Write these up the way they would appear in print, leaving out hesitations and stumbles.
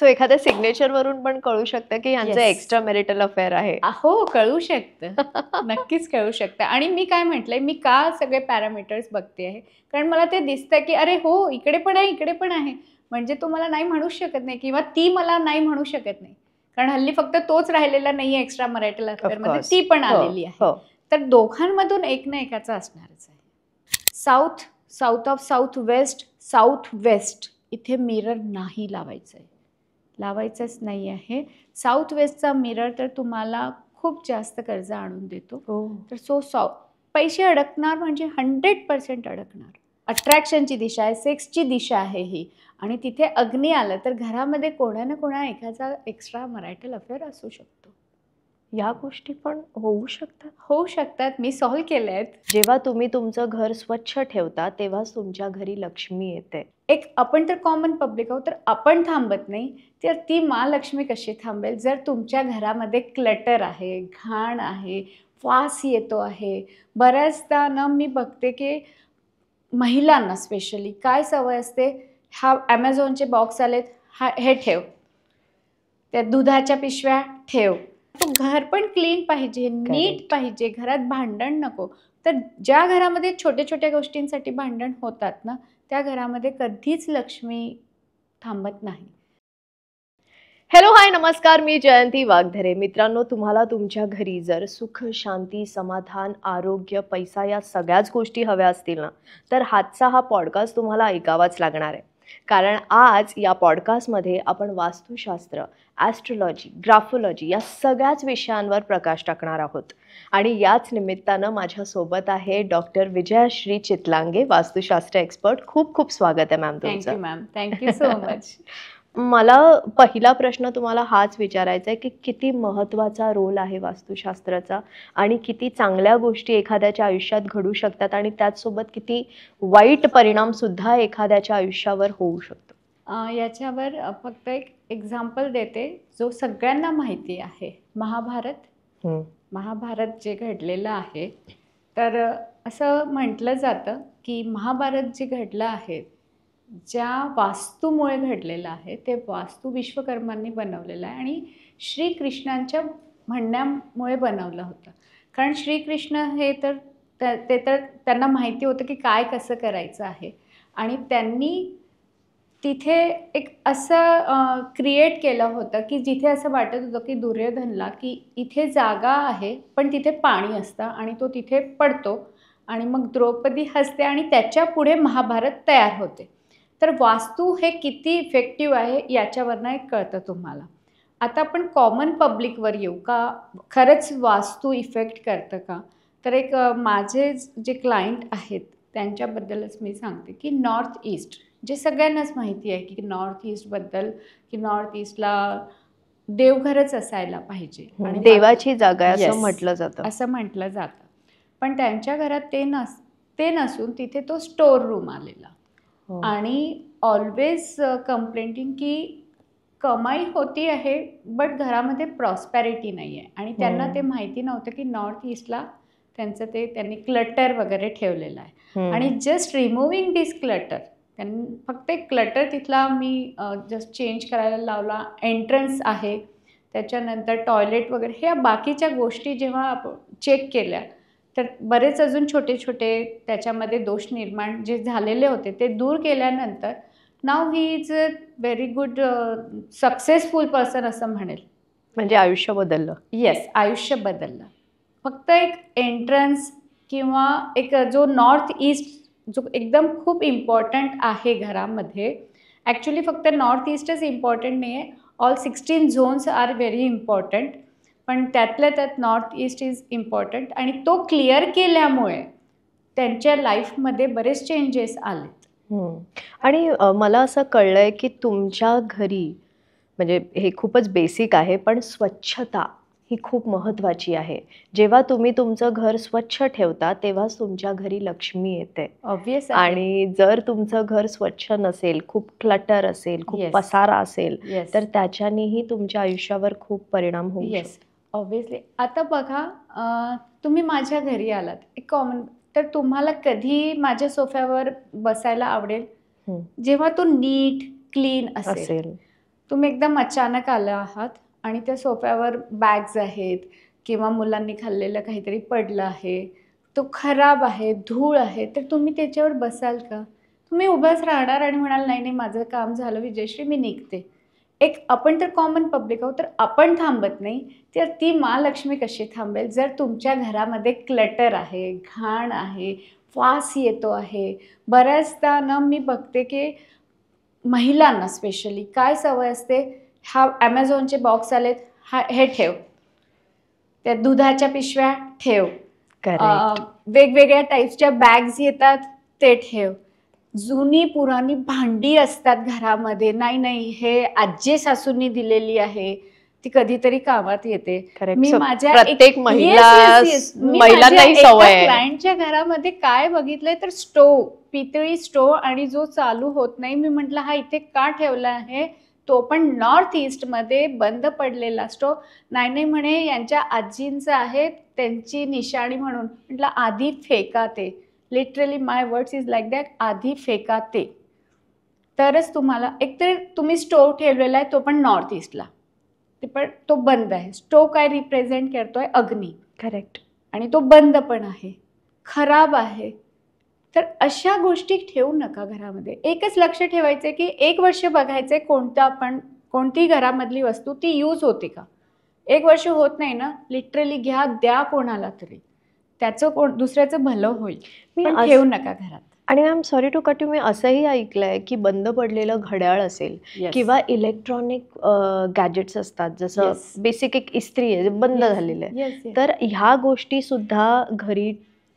So एखाद्या signature वरून पण कळू शकतं की यांचं Yes. एक्स्ट्रा मॅरिटल अफेअर आहे. हो, कळू शकतं. नक्कीच कळू शकतं. आणि मी काय म्हटलंय, मी का सगळे पॅरामीटर्स बघते आहे, कारण मला ते दिसतं की अरे हो, इकडे पण आहे, इकडे पण आहे. म्हणजे तो मला नाही म्हणूच शकत नाही किंवा ती मला नाही म्हणू शकत नाही. कारण हल्ली फक्त तोच राहिलेला नाहीये एक्स्ट्रा मॅरिटल अफेअरमध्ये, ती पण आलेली आहे. तर दोघांमधून एक ना एकाचा असणारच आहे. साऊथ ऑफ साऊथ वेस्ट इथे मिरर नाही लावायचं आहे. लावायचंच नाही आहे. साऊथ वेस्टचा मिरर तर तुम्हाला खूप जास्त कर्ज आणून देतो. तर पैसे अडकणार म्हणजे 100% अडकणार. अट्रॅक्शनची दिशा आहे, सेक्सची दिशा आहे ही. आणि तिथे अग्नी आलं तर घरामध्ये कोणा ना कोणा एखादा एक्स्ट्रा मॅरिटल अफेअर असू शकतो. या गोष्टी पण होऊ शकतात. मी सॉल्व्ह केल्या आहेत. जेव्हा तुम्ही तुमचं घर स्वच्छ ठेवता तेव्हाच तुमच्या घरी लक्ष्मी येते. आपण तर कॉमन पब्लिक आहोत, तर आपण थांबत नाही, तर ती महालक्ष्मी कशी थांबेल? जर तुमच्या घरामध्ये क्लटर आहे, घाण आहे, वास येतो आहे. बऱ्याचदा ना मी बघते की महिलांना स्पेशली काय सवय असते, हा ॲमेझॉनचे बॉक्स आलेत, हे ठेव, त्या दुधाच्या पिशव्या ठेव. तो घर पण क्लीन पाहिजे, नीट पाहिजे, घरात भांडण नको. तर ज्या घरामध्ये छोट्या छोट्या गोष्टींसाठी भांडण होतात ना, त्या घरामध्ये कधीच लक्ष्मी थांबत नाही. हॅलो, हाय, नमस्कार. मी जयंती वाघधरे. मित्रांनो, तुम्हाला तुमच्या घरी जर सुख, शांती, समाधान, आरोग्य, पैसा या सगळ्याच गोष्टी हव्या असतील ना, तर आजचा हा पॉडकास्ट तुम्हाला ऐकावाच लागणार आहे. कारण आज या पॉडकास्टमध्ये आपण वास्तुशास्त्र, ॲस्ट्रोलॉजी, ग्राफोलॉजी या सगळ्याच विषयांवर प्रकाश टाकणार आहोत. आणि याच निमित्तानं माझ्यासोबत आहे डॉक्टर विजयाश्री चितलांगे, वास्तुशास्त्र एक्सपर्ट. खूप खूप स्वागत आहे मॅम तुमचं. Thank you ma'am, thank you so much. मला पहिला प्रश्न तुम्हाला हाच विचारायचा आहे की किती महत्त्वाचा रोल आहे वास्तुशास्त्राचा आणि किती चांगल्या गोष्टी एखाद्याच्या आयुष्यात घडू शकतात आणि त्याचसोबत किती वाईट परिणाम सुद्धा एखाद्याच्या आयुष्यावर होऊ शकतो. याच्यावर फक्त एक एक्झाम्पल देते जो सगळ्यांना माहिती आहे. महाभारत जे घडलेलं आहे, तर असं म्हटलं जातं की महाभारत जे घडलं आहे, ज्या वास्तूमुळे घडलेलं आहे, ते वास्तू विश्वकर्मांनी बनवलेलं आहे आणि श्रीकृष्णांच्या म्हणण्यामुळे बनवलं होतं. कारण श्रीकृष्ण हे तर ते तर त्यांना माहिती होतं की काय कसं करायचं आहे. आणि त्यांनी तिथे एक असं क्रिएट केलं होतं की जिथे असं वाटत होतं की दुर्योधनला की इथे जागा आहे, पण तिथे पाणी असतं आणि तो तिथे पडतो आणि मग द्रौपदी हसते आणि त्याच्या पुढे महाभारत तयार होते. तर वास्तू हे किती इफेक्टिव्ह आहे याच्यावरनं एक कळतं तुम्हाला. आता आपण कॉमन पब्लिकवर येऊ का, खरंच वास्तू इफेक्ट करतं का? तर एक माझे जे क्लायंट आहेत त्यांच्याबद्दलच मी सांगते की नॉर्थ ईस्ट, जे सगळ्यांनाच माहिती आहे की नॉर्थ ईस्टबद्दल, की नॉर्थ ईस्टला देवघरच असायला पाहिजे आणि देवाची जागा आहे असं म्हटलं जातं. पण त्यांच्या घरात ते नसून तिथे तो स्टोर रूम आलेला. आणि ऑलवेज कंप्लेंटिंग की कमाई होती आहे बट घरामध्ये प्रॉस्पॅरिटी नाही आहे. आणि त्यांना ते माहिती नव्हतं की नॉर्थ ईस्टला त्यांनी क्लटर वगैरे ठेवलेलं आहे. आणि जस्ट रिमूव्हिंग दिस क्लटर, त्यांनी फक्त एक क्लटर तिथला मी जस्ट चेंज करायला लावला. एंट्रन्स आहे, त्याच्यानंतर टॉयलेट वगैरे, ह्या बाकीच्या गोष्टी जेव्हा आपण चेक केल्या तर बरेच अजून छोटे छोटे त्याच्यामध्ये दोष निर्माण जे झालेले होते ते दूर केल्यानंतर नाव he is a very good successful person असं म्हणेल. म्हणजे आयुष्य बदललं. येस, आयुष्य बदललं. फक्त एक एंट्रन्स किंवा एक जो नॉर्थ ईस्ट जो एकदम खूप इम्पॉर्टंट आहे घरामध्ये. ॲक्च्युली फक्त नॉर्थ ईस्टच इम्पॉर्टंट नाही आहे, all 16 zones are very important. पण त्यातल्या त्यात नॉर्थ ईस्ट इज इम्पॉर्टंट आणि तो क्लिअर केल्यामुळे त्यांच्या लाईफमध्ये बरेच चेंजेस आलेत. आणि मला असं कळलंय की तुमच्या घरी, म्हणजे हे खूपच बेसिक आहे, पण स्वच्छता ही खूप महत्त्वाची आहे. जेव्हा तुम्ही तुमचं घर स्वच्छ ठेवता तेव्हाच तुमच्या घरी लक्ष्मी येते. ऑब्व्हियस. आणि जर तुमचं घर स्वच्छ नसेल, खूप क्लटर असेल, खूप पसारा असेल, तर त्याच्यानेही तुमच्या आयुष्यावर खूप परिणाम होऊ शकतो. Yes, obviously. आता बघा, तुम्ही माझ्या घरी आलात, एक कॉमन, तर तुम्हाला कधी माझ्या सोफ्यावर बसायला आवडेल जेव्हा तो नीट क्लीन असेल. तुम्ही एकदम अचानक आला आहात आणि त्या सोफ्यावर बॅग्स आहेत किंवा मुलांनी खाल्लेलं काहीतरी पडलं आहे, तो खराब आहे, धूळ आहे, तर तुम्ही त्याच्यावर बसाल का? तुम्ही उभंच राहणार आणि म्हणाल, "नाही, नाही, माझं काम झालं विजयश्री, मी निघते." एक आपण तर कॉमन पब्लिक आहोत, तर आपण थांबत नाही, तर ती महालक्ष्मी कशी थांबेल? जर तुमच्या घरामध्ये क्लटर आहे, घाण आहे, वास येतो आहे. बऱ्याचदा ना मी बघते की महिलांना स्पेशली काय सवय असते, हा Amazonचे बॉक्स आलेत, हे ठेव. त्या दुधाच्या पिशव्या ठेव. करेक्ट. वेगवेगळ्या टाईप्सच्या बॅग्स येतात, ते ठेव. जुनी पुराणी भांडी असतात घरामध्ये, नाही नाही हे आजी सासूंनी दिलेली आहे, ती कधीतरी कामात येते. करेक्ट. मी सो माझ्या प्रत्येक महिला मी महिलांना माझ्या ही एका सवय आहे. क्लायंटच्या घरामध्ये काय बघितलंय तर स्टोव, पितळी स्टोव आणि जो चालू होत नाही. मी म्हटलं हा इथे का ठेवला आहे, तो पण नॉर्थ ईस्टमध्ये बंद पडलेला स्टोव. नाही नाही म्हणे यांच्या आजींचं आहे, त्यांची निशाणी म्हणून. म्हटलं आधी फेका ते. Literally my words is like that, आधी फेका ते. तरच तुम्हाला एकतर तुम्ही स्टोव ठेवलेला आहे तो पण नॉर्थ ईस्टला, ते पण तो बंद आहे. स्टोव काय रिप्रेझेंट करतोय? अग्नी. करेक्ट. आणि तो बंद पण आहे, खराब आहे. तर अशा गोष्टी ठेवू नका घरामध्ये. एकच लक्ष ठेवायचं आहे की 1 वर्ष बघायचं आहे कोणती घरामधली वस्तू ती यूज होते का. 1 वर्ष होत नाही ना, लिटरली घ्या, द्या कोणाला तरी. त्याचं दुसऱ्याचं भलं होईल, मी पण ठेवू नका घरात. आणि ma'am sorry to cut you, मी असंही ऐकलंय की बंद पडलेलं घड्याळ असेल किंवा इलेक्ट्रॉनिक गॅजेट्स असतात, जसं Yes. बेसिक एक इस्त्री आहे जे बंद झालेलं आहे, Yes, yes. तर ह्या गोष्टी सुद्धा घरी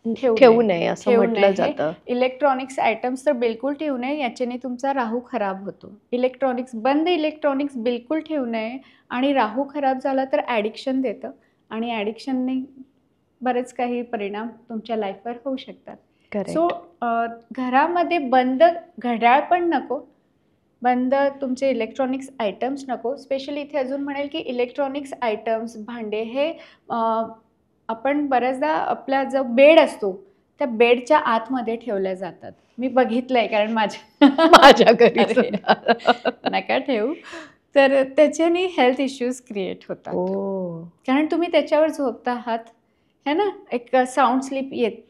ठेवू ठेवू नये. नये असं ठेवू म्हटलं नये. जातं. इलेक्ट्रॉनिक्स आयटम्स तर बिलकुल ठेवू नये, याच्याने तुमचा राहू खराब होतो. इलेक्ट्रॉनिक्स बिलकुल ठेवू नये. आणि राहू खराब झाला तर ॲडिक्शन देतं आणि ॲडिक्शनने बरेच काही परिणाम तुमच्या लाईफवर होऊ शकतात. सो घरामध्ये बंद घड्याळ पण नको, बंद तुमचे इलेक्ट्रॉनिक्स आयटम्स नको. स्पेशली इथे अजून म्हणेल की इलेक्ट्रॉनिक्स आयटम्स, भांडे हे आपण बऱ्याचदा आपला जो बेड असतो त्या बेडच्या आतमध्ये ठेवल्या जातात. मी बघितलंय, कारण माझ्या घरी अरे, सुद्धा. नका ठेवू. तर त्याच्याने हेल्थ इश्यूज क्रिएट होतात. कारण तुम्ही त्याच्यावर झोपता आहात, है ना, एक साऊंड स्लीप येत,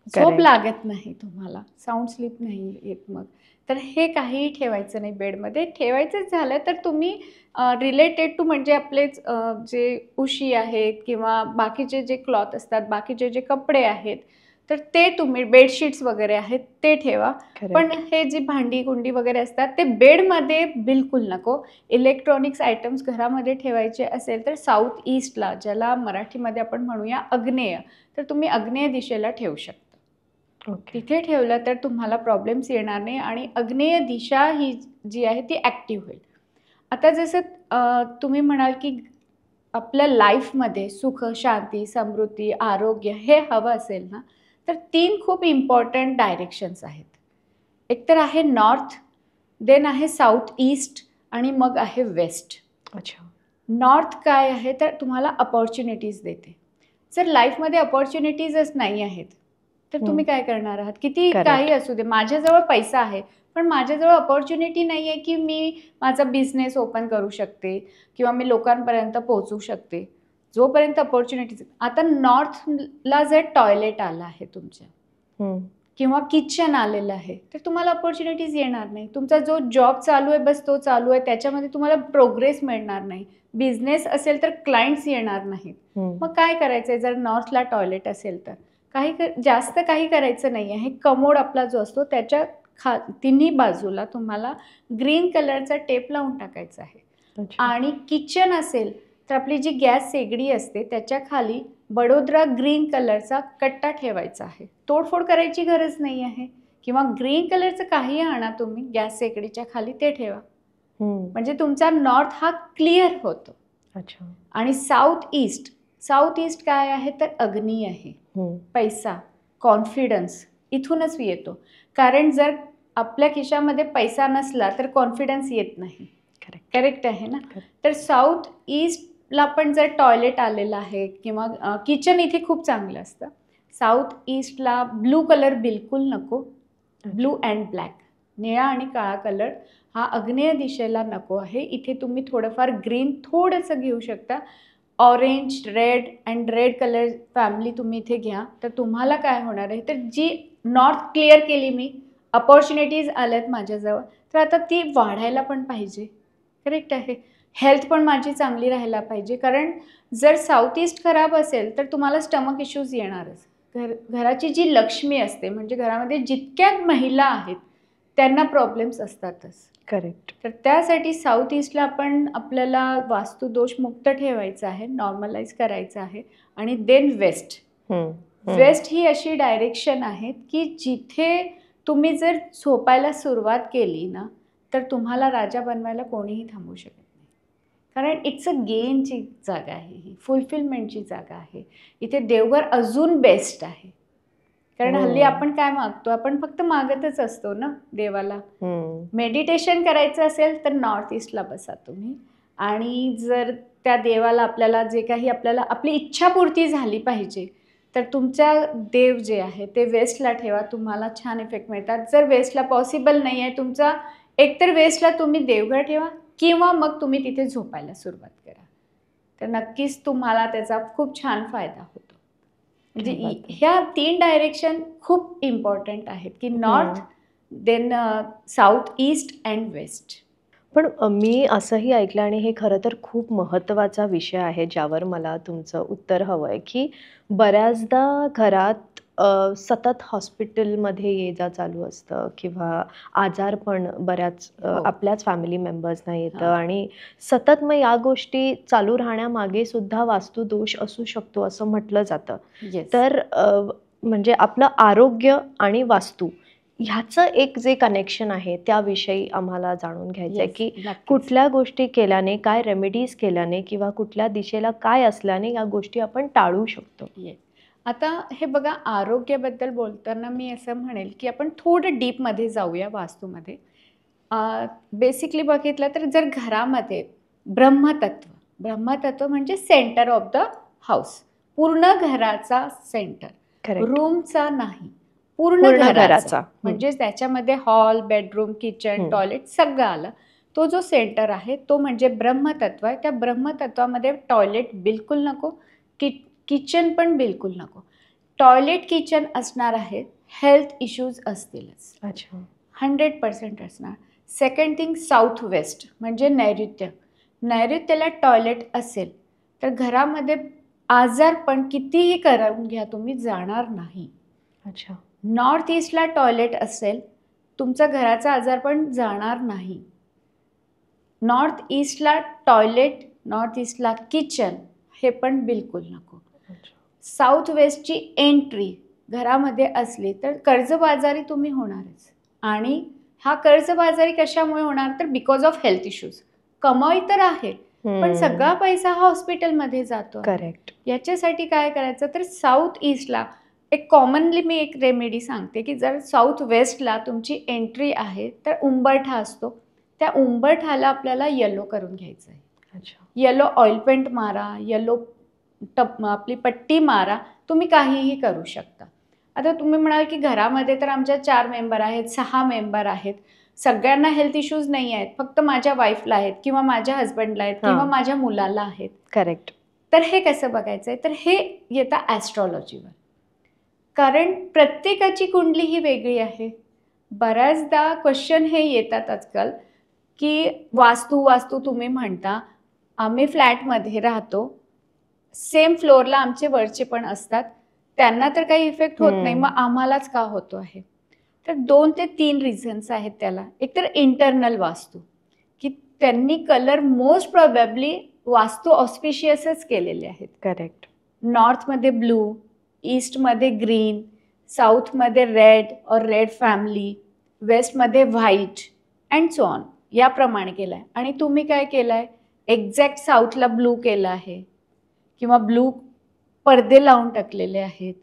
झोप लागत नाही तुम्हाला, साऊंड स्लीप नाही येत. मग तर हे काहीही ठेवायचं नाही बेडमध्ये. ठेवायचंच झालं तर तुम्ही रिलेटेड टू, म्हणजे आपलेच जे उशी आहेत किंवा बाकीचे जे क्लॉथ असतात, बाकीचे जे कपडे आहेत, तर ते तुम्ही, बेडशीट्स वगैरे आहेत ते ठेवा. पण हे जी भांडी कुंडी वगैरे असतात ते बेडमध्ये बिलकुल नको. इलेक्ट्रॉनिक्स आयटम्स घरामध्ये ठेवायचे असेल तर साऊथ ईस्टला, ज्याला मराठीमध्ये आपण म्हणूया आग्नेय, तर तुम्ही आग्नेय दिशेला ठेवू शकता. तिथे ठेवलं तर तुम्हाला प्रॉब्लेम्स येणार नाही आणि आग्नेय दिशा ही जी आहे ती ॲक्टिव्ह होईल. आता जसं तुम्ही म्हणाल की आपल्या लाईफमध्ये सुख, शांती, समृद्धी, आरोग्य हे हवं असेल ना, तर 3 खूप इम्पॉर्टंट डायरेक्शन्स आहेत. एक तर आहे नॉर्थ, देन आहे साऊथ ईस्ट आणि मग आहे वेस्ट. अच्छा. नॉर्थ काय आहे तर तुम्हाला अपॉर्च्युनिटीज देते. जर लाईफमध्ये अपॉर्च्युनिटीजच नाही आहेत तर तुम्ही काय करणार आहात? किती काही असू दे, माझ्याजवळ पैसा आहे पण माझ्याजवळ अपॉर्च्युनिटी नाही आहे की मी माझा बिझनेस ओपन करू शकते किंवा मी लोकांपर्यंत पोहोचू शकते. जोपर्यंत अपॉर्च्युनिटीज, आता नॉर्थला जर टॉयलेट आलं आहे तुमच्या किंवा किचन आलेलं आहे तर तुम्हाला अपॉर्च्युनिटीज येणार नाही. तुमचा जो जॉब चालू आहे बस तो चालू आहे, त्याच्यामध्ये तुम्हाला प्रोग्रेस मिळणार नाही. बिझनेस असेल तर क्लायंट्स येणार नाहीत. मग काय करायचं आहे? जर नॉर्थला टॉयलेट असेल तर जास्त काही करायचं नाही आहे. कमोड आपला जो असतो त्याच्या तिन्ही बाजूला तुम्हाला ग्रीन कलरचा टेप लावून टाकायचा आहे. आणि किचन असेल तर आपली जी गॅस शेगडी असते त्याच्या खाली बडोदरा ग्रीन कलरचा कट्टा ठेवायचा आहे. तोडफोड करायची गरज नाही आहे. किंवा ग्रीन कलरचं काही आणा तुम्ही गॅस शेगडीच्या खाली, ते ठेवा. म्हणजे तुमचा नॉर्थ हा क्लिअर होतो. अच्छा. आणि साऊथ ईस्ट काय आहे तर अग्नी आहे. पैसा, कॉन्फिडन्स इथूनच येतो. कारण जर आपल्या खिशामध्ये पैसा नसला तर कॉन्फिडन्स येत नाही. करेक्ट आहे ना. तर साऊथ ईस्टला पण जर टॉयलेट आलेलं आहे किंवा किचन इथे खूप चांगलं असतं. साऊथ ईस्टला ब्लू कलर बिलकुल नको. ब्लू अँड ब्लॅक निळा आणि काळा कलर हा आग्नेय दिशेला नको आहे. इथे तुम्ही थोडंफार ग्रीन थोडंसं घेऊ शकता. Orange, red and red colour family तुम्ही इथे घ्या. तर तुम्हाला काय होणार आहे, तर जी नॉर्थ क्लिअर केली मी, अपॉर्च्युनिटीज आल्यात माझ्याजवळ, तर आता ती वाढायला पण पाहिजे. करेक्ट आहे. हेल्थ पण माझी चांगली राहायला पाहिजे. कारण जर साऊथ ईस्ट खराब असेल तर तुम्हाला स्टमक इश्यूज येणारच. घराची जी लक्ष्मी असते, म्हणजे घरामध्ये जितक्या महिला आहेत त्यांना प्रॉब्लेम्स असतातच. करेक्ट. तर त्यासाठी साऊथ ईस्टला आपल्याला वास्तुदोष मुक्त ठेवायचा आहे, नॉर्मलाइज करायचं आहे. आणि देन वेस्ट. वेस्ट ही अशी डायरेक्शन आहे की जिथे तुम्ही जर झोपायला सुरुवात केली ना, तर तुम्हाला राजा बनवायला कोणीही थांबवू शकत नाही. कारण इट्स अ गेनची जागा आहे, ही फुलफिलमेंटची जागा आहे. इथे देवघर अजून बेस्ट आहे. कारण हल्ली आपण काय मागतो, आपण फक्त मागतच असतो ना देवाला. मेडिटेशन करायचं असेल तर नॉर्थ ईस्टला बसा तुम्ही. आणि जर त्या देवाला आपल्याला जे काही आपली इच्छापूर्ती झाली पाहिजे, तर तुमच्या देव जे आहे ते वेस्टला ठेवा, तुम्हाला छान इफेक्ट मिळतात. जर वेस्टला पॉसिबल नाही आहे तुमचा, एकतर वेस्टला तुम्ही देवघर ठेवा किंवा मग तुम्ही तिथे झोपायला सुरुवात करा. तर नक्कीच तुम्हाला त्याचा खूप छान फायदा होतो. म्हणजे ह्या 3 डायरेक्शन खूप इम्पॉर्टंट आहेत की north, then south east and west. पण मी असंही ऐकलं, आणि हे खरं तर खूप महत्त्वाचा विषय आहे ज्यावर मला तुमचं उत्तर हवं आहे, की बऱ्याचदा घरात सतत हॉस्पिटलमध्ये ये जा चालू असतं, किंवा आजारपण बऱ्याच आपल्याच फॅमिली मेंबर्सना येतं, आणि सतत मग या गोष्टी चालू राहण्यामागे सुद्धा वास्तुदोष असू शकतो असं म्हटलं जातं. तर म्हणजे आपलं आरोग्य आणि वास्तू ह्याचं एक जे कनेक्शन आहे त्याविषयी आम्हाला जाणून घ्यायचं आहे, की कुठल्या गोष्टी केल्याने, काय रेमेडीज केल्याने, किंवा कुठल्या दिशेला काय असल्याने या गोष्टी आपण टाळू शकतो. आता हे बघा, आरोग्याबद्दल बोलताना मी असं म्हणेल की आपण थोडं डीपमध्ये जाऊया वास्तूमध्ये. बेसिकली बघितलं तर जर घरामध्ये ब्रह्मतत्व म्हणजे सेंटर ऑफ द हाऊस, पूर्ण घराचा सेंटर, रूमचा नाही, पूर्ण घराचा, म्हणजे त्याच्यामध्ये हॉल, बेडरूम, किचन, टॉयलेट सगळं आलं. तो जो सेंटर आहे तो म्हणजे ब्रह्मतत्व आहे. त्या ब्रह्मतत्वामध्ये टॉयलेट बिलकुल नको, किचन पण बिलकुल नको. टॉयलेट, किचन असणार आहे, हेल्थ इश्यूज असतीलच. अच्छा. 100% असणार. सेकंड थिंग, साऊथ वेस्ट म्हणजे नैऋत्याला टॉयलेट असेल तर घरामध्ये आजारपण कितीही करून घ्या तुम्ही जाणार नाही. अच्छा. नॉर्थ ईस्टला टॉयलेट असेल, तुमचा घराचा आजारपण जाणार नाही. नॉर्थ ईस्टला टॉयलेट, नॉर्थ ईस्टला किचन हे पण बिलकुल नको. साऊथ वेस्टची एंट्री घरामध्ये असली तर कर्जबाजारी तुम्ही होणारच. आणि हा कर्जबाजारी कशामुळे होणार, तर बिकॉज ऑफ हेल्थ इश्यूज. कमाई तर आहे पण सगळा पैसा हा हॉस्पिटलमध्ये जातो. करेक्ट. याच्यासाठी काय करायचं, तर साऊथ ईस्टला एक कॉमनली मी एक रेमेडी सांगते की जर साऊथ वेस्टला तुमची एंट्री आहे तर उंबरठा असतो, त्या उंबरठाला आपल्याला येलो करून घ्यायचं आहे. अच्छा. येलो ऑइल पेंट मारा, येलो आपली पट्टी मारा, तुम्ही काहीही करू शकता. आता तुम्ही म्हणाल की घरामध्ये तर आमच्या 4 मेंबर आहेत, 6 मेंबर आहेत, सगळ्यांना हेल्थ इश्यूज नाही आहेत, फक्त माझ्या वाईफला आहेत किंवा माझ्या हजबंडला आहेत किंवा माझ्या मुलाला आहेत. करेक्ट. तर हे कसं बघायचं आहे, तर हे येतं ॲस्ट्रॉलॉजीवर. कारण प्रत्येकाची कुंडली ही वेगळी आहे. बऱ्याचदा क्वेश्चन हे येतात आजकाल की वास्तू तुम्ही म्हणता, आम्ही फ्लॅटमध्ये राहतो, सेम फ्लोअरला आमचे वरचे पण असतात, त्यांना तर काही इफेक्ट होत नाही, मग आम्हालाच का होतो आहे. तर 2 ते 3 रिझन्स आहेत त्याला. एक तर इंटरनल वास्तू, की त्यांनी कलर मोस्ट प्रोबॅबली वास्तू ऑस्पिशियसच केलेले आहेत. करेक्ट. नॉर्थमध्ये ब्लू, ईस्टमध्ये ग्रीन, साऊथमध्ये रेड और रेड फॅमिली, वेस्टमध्ये व्हाईट अँड सो ऑन, याप्रमाणे केलं आहे. आणि तुम्ही काय केलं आहे, एक्झॅक्ट साऊथला ब्लू केलं आहे किंवा ब्लू पडदे लावून टाकलेले आहेत.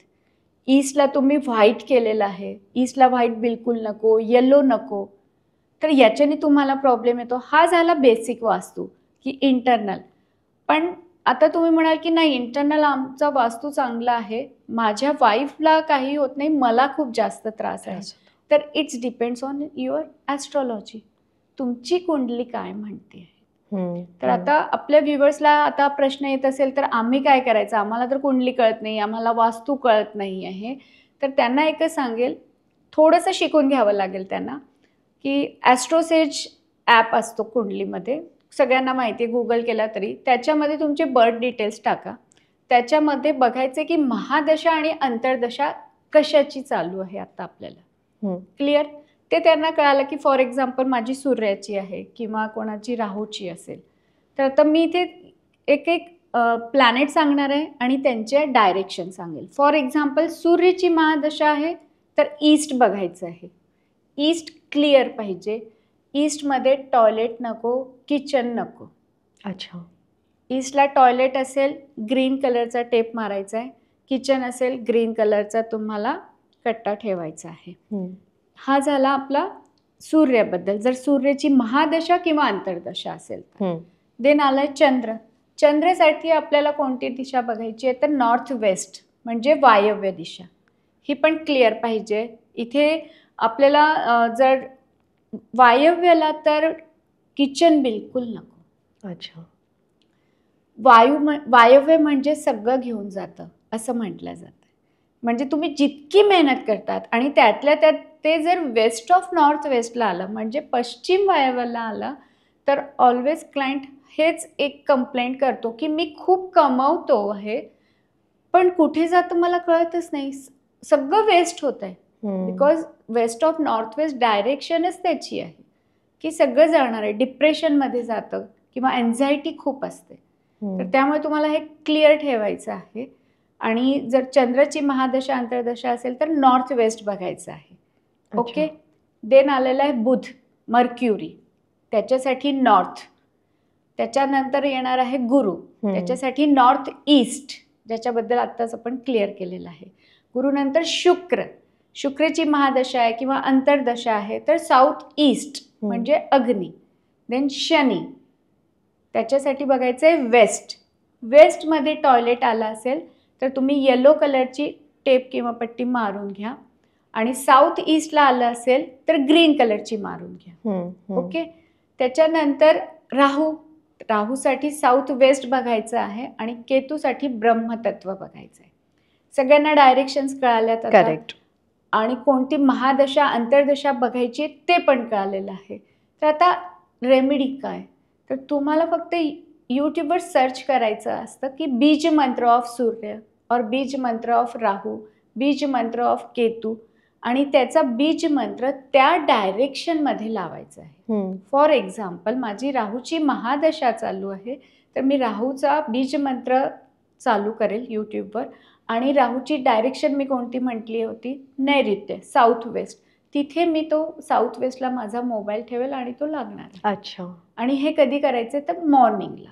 ईस्टला तुम्ही व्हाईट केलेलं आहे, ईस्टला व्हाईट बिलकुल नको, येलो नको. तर याच्याने तुम्हाला प्रॉब्लेम येतो. हा झाला बेसिक वास्तू की इंटरनल. पण आता तुम्ही म्हणाल की नाही, इंटरनल आमचा वास्तू चांगला आहे, माझ्या वाईफला काही होत नाही, मला खूप जास्त त्रास आहे, तर it's depends on your astrology, तुमची कुंडली काय म्हणते. तर आता आपल्या व्ह्युअर्सला आता प्रश्न येत असेल तर आम्ही काय करायचं, आम्हाला तर कुंडली कळत नाही, आम्हाला वास्तू कळत नाही आहे, तर त्यांना एकच सांगेल, थोडंसं शिकून घ्यावं लागेल त्यांना, की ॲस्ट्रोसेज ॲप असतो कुंडलीमध्ये, सगळ्यांना माहिती आहे, गुगल केला तरी त्याच्यामध्ये तुमचे बर्थ डिटेल्स टाका. त्याच्यामध्ये बघायचं की महादशा आणि अंतर्दशा कशाची चालू आहे आता आपल्याला. क्लिअर? ते त्यांना कळालं की फॉर एक्झाम्पल माझी सूर्याची आहे किंवा कोणाची राहूची असेल, तर आता मी इथे एक एक प्लॅनेट सांगणार आहे आणि त्यांचे डायरेक्शन सांगेल. फॉर एक्झाम्पल सूर्याची महादशा आहे तर ईस्ट बघायचं आहे. ईस्ट क्लिअर पाहिजे. ईस्टमध्ये टॉयलेट नको, किचन नको. अच्छा. ईस्टला टॉयलेट असेल ग्रीन कलरचा टेप मारायचा आहे, किचन असेल ग्रीन कलरचा तुम्हाला कट्टा ठेवायचा आहे. हा झाला आपला सूर्याबद्दल, जर सूर्याची महादशा किंवा अंतर्दशा असेल. देन आलाय चंद्र. चंद्रासाठी आपल्याला कोणती दिशा बघायची आहे तर नॉर्थ वेस्ट म्हणजे वायव्य दिशा, ही पण क्लिअर पाहिजे. इथे आपल्याला जर वायव्यला तर किचन बिलकुल नको. अच्छा. वायव्य म्हणजे सगळं घेऊन जातं असं म्हटलं जातं. म्हणजे तुम्ही जितकी मेहनत करतात आणि त्यातल्या त्यात ते जर वेस्ट ऑफ नॉर्थ वेस्टला आलं म्हणजे पश्चिम वायव्यला आलं तर ऑलवेज क्लायंट हेच एक कंप्लेंट करतो की मी खूप कमवतो आहे पण कुठे जातं मला कळतच नाही, सगळं वेस्ट होत आहे. Because west of north west डायरेक्शनच त्याची आहे की सगळं जाणार आहे, डिप्रेशनमध्ये जातं किंवा एन्झायटी खूप असते. तर त्यामुळे तुम्हाला हे क्लिअर ठेवायचं आहे. आणि जर चंद्राची महादशा अंतर्दशा असेल तर नॉर्थ वेस्ट बघायचं आहे. ओके. देन आलेला आहे बुध, मर्क्युरी, त्याच्यासाठी नॉर्थ. त्याच्यानंतर येणार आहे गुरु, त्याच्यासाठी नॉर्थ ईस्ट, ज्याच्याबद्दल आत्ताच आपण क्लिअर केलेलं आहे. गुरुनंतर शुक्र, शुक्रची महादशा आहे किंवा अंतर्दशा आहे तर साऊथ ईस्ट म्हणजे अग्नी. देन शनी, त्याच्यासाठी बघायचं आहे वेस्ट. वेस्टमध्ये टॉयलेट आला असेल तर तुम्ही येलो कलरची टेप किंवा पट्टी मारून घ्या आणि साऊथ ईस्टला आलं असेल तर ग्रीन कलरची मारून घ्या. ओके. त्याच्यानंतर राहू, राहूसाठी साऊथ वेस्ट बघायचं आहे आणि केतूसाठी ब्रह्मतत्व बघायचं आहे. सगळ्यांना डायरेक्शन्स कळाल्यात आता. करेक्ट. आणि कोणती महादशा अंतर्दशा बघायची ते पण कळालेलं आहे. तर आता रेमेडी काय, तर तुम्हाला फक्त यूट्यूबवर सर्च करायचं असतं की बीज मंत्र ऑफ सूर्य और बीज मंत्र ऑफ राहू, बीज मंत्र ऑफ केतू आणि त्याचा बीज मंत्र त्या डायरेक्शनमध्ये लावायचा आहे. फॉर एक्झाम्पल माझी राहूची महादशा चालू आहे तर मी राहूचा बीज मंत्र चालू करेल यूट्यूबवर आणि राहूची डायरेक्शन मी कोणती म्हटली होती, नैऋत्य, साऊथ वेस्ट. तिथे मी तो साऊथ वेस्टला माझा मोबाईल ठेवेल आणि तो लागणार. अच्छा. आणि हे कधी करायचं तर मॉर्निंगला.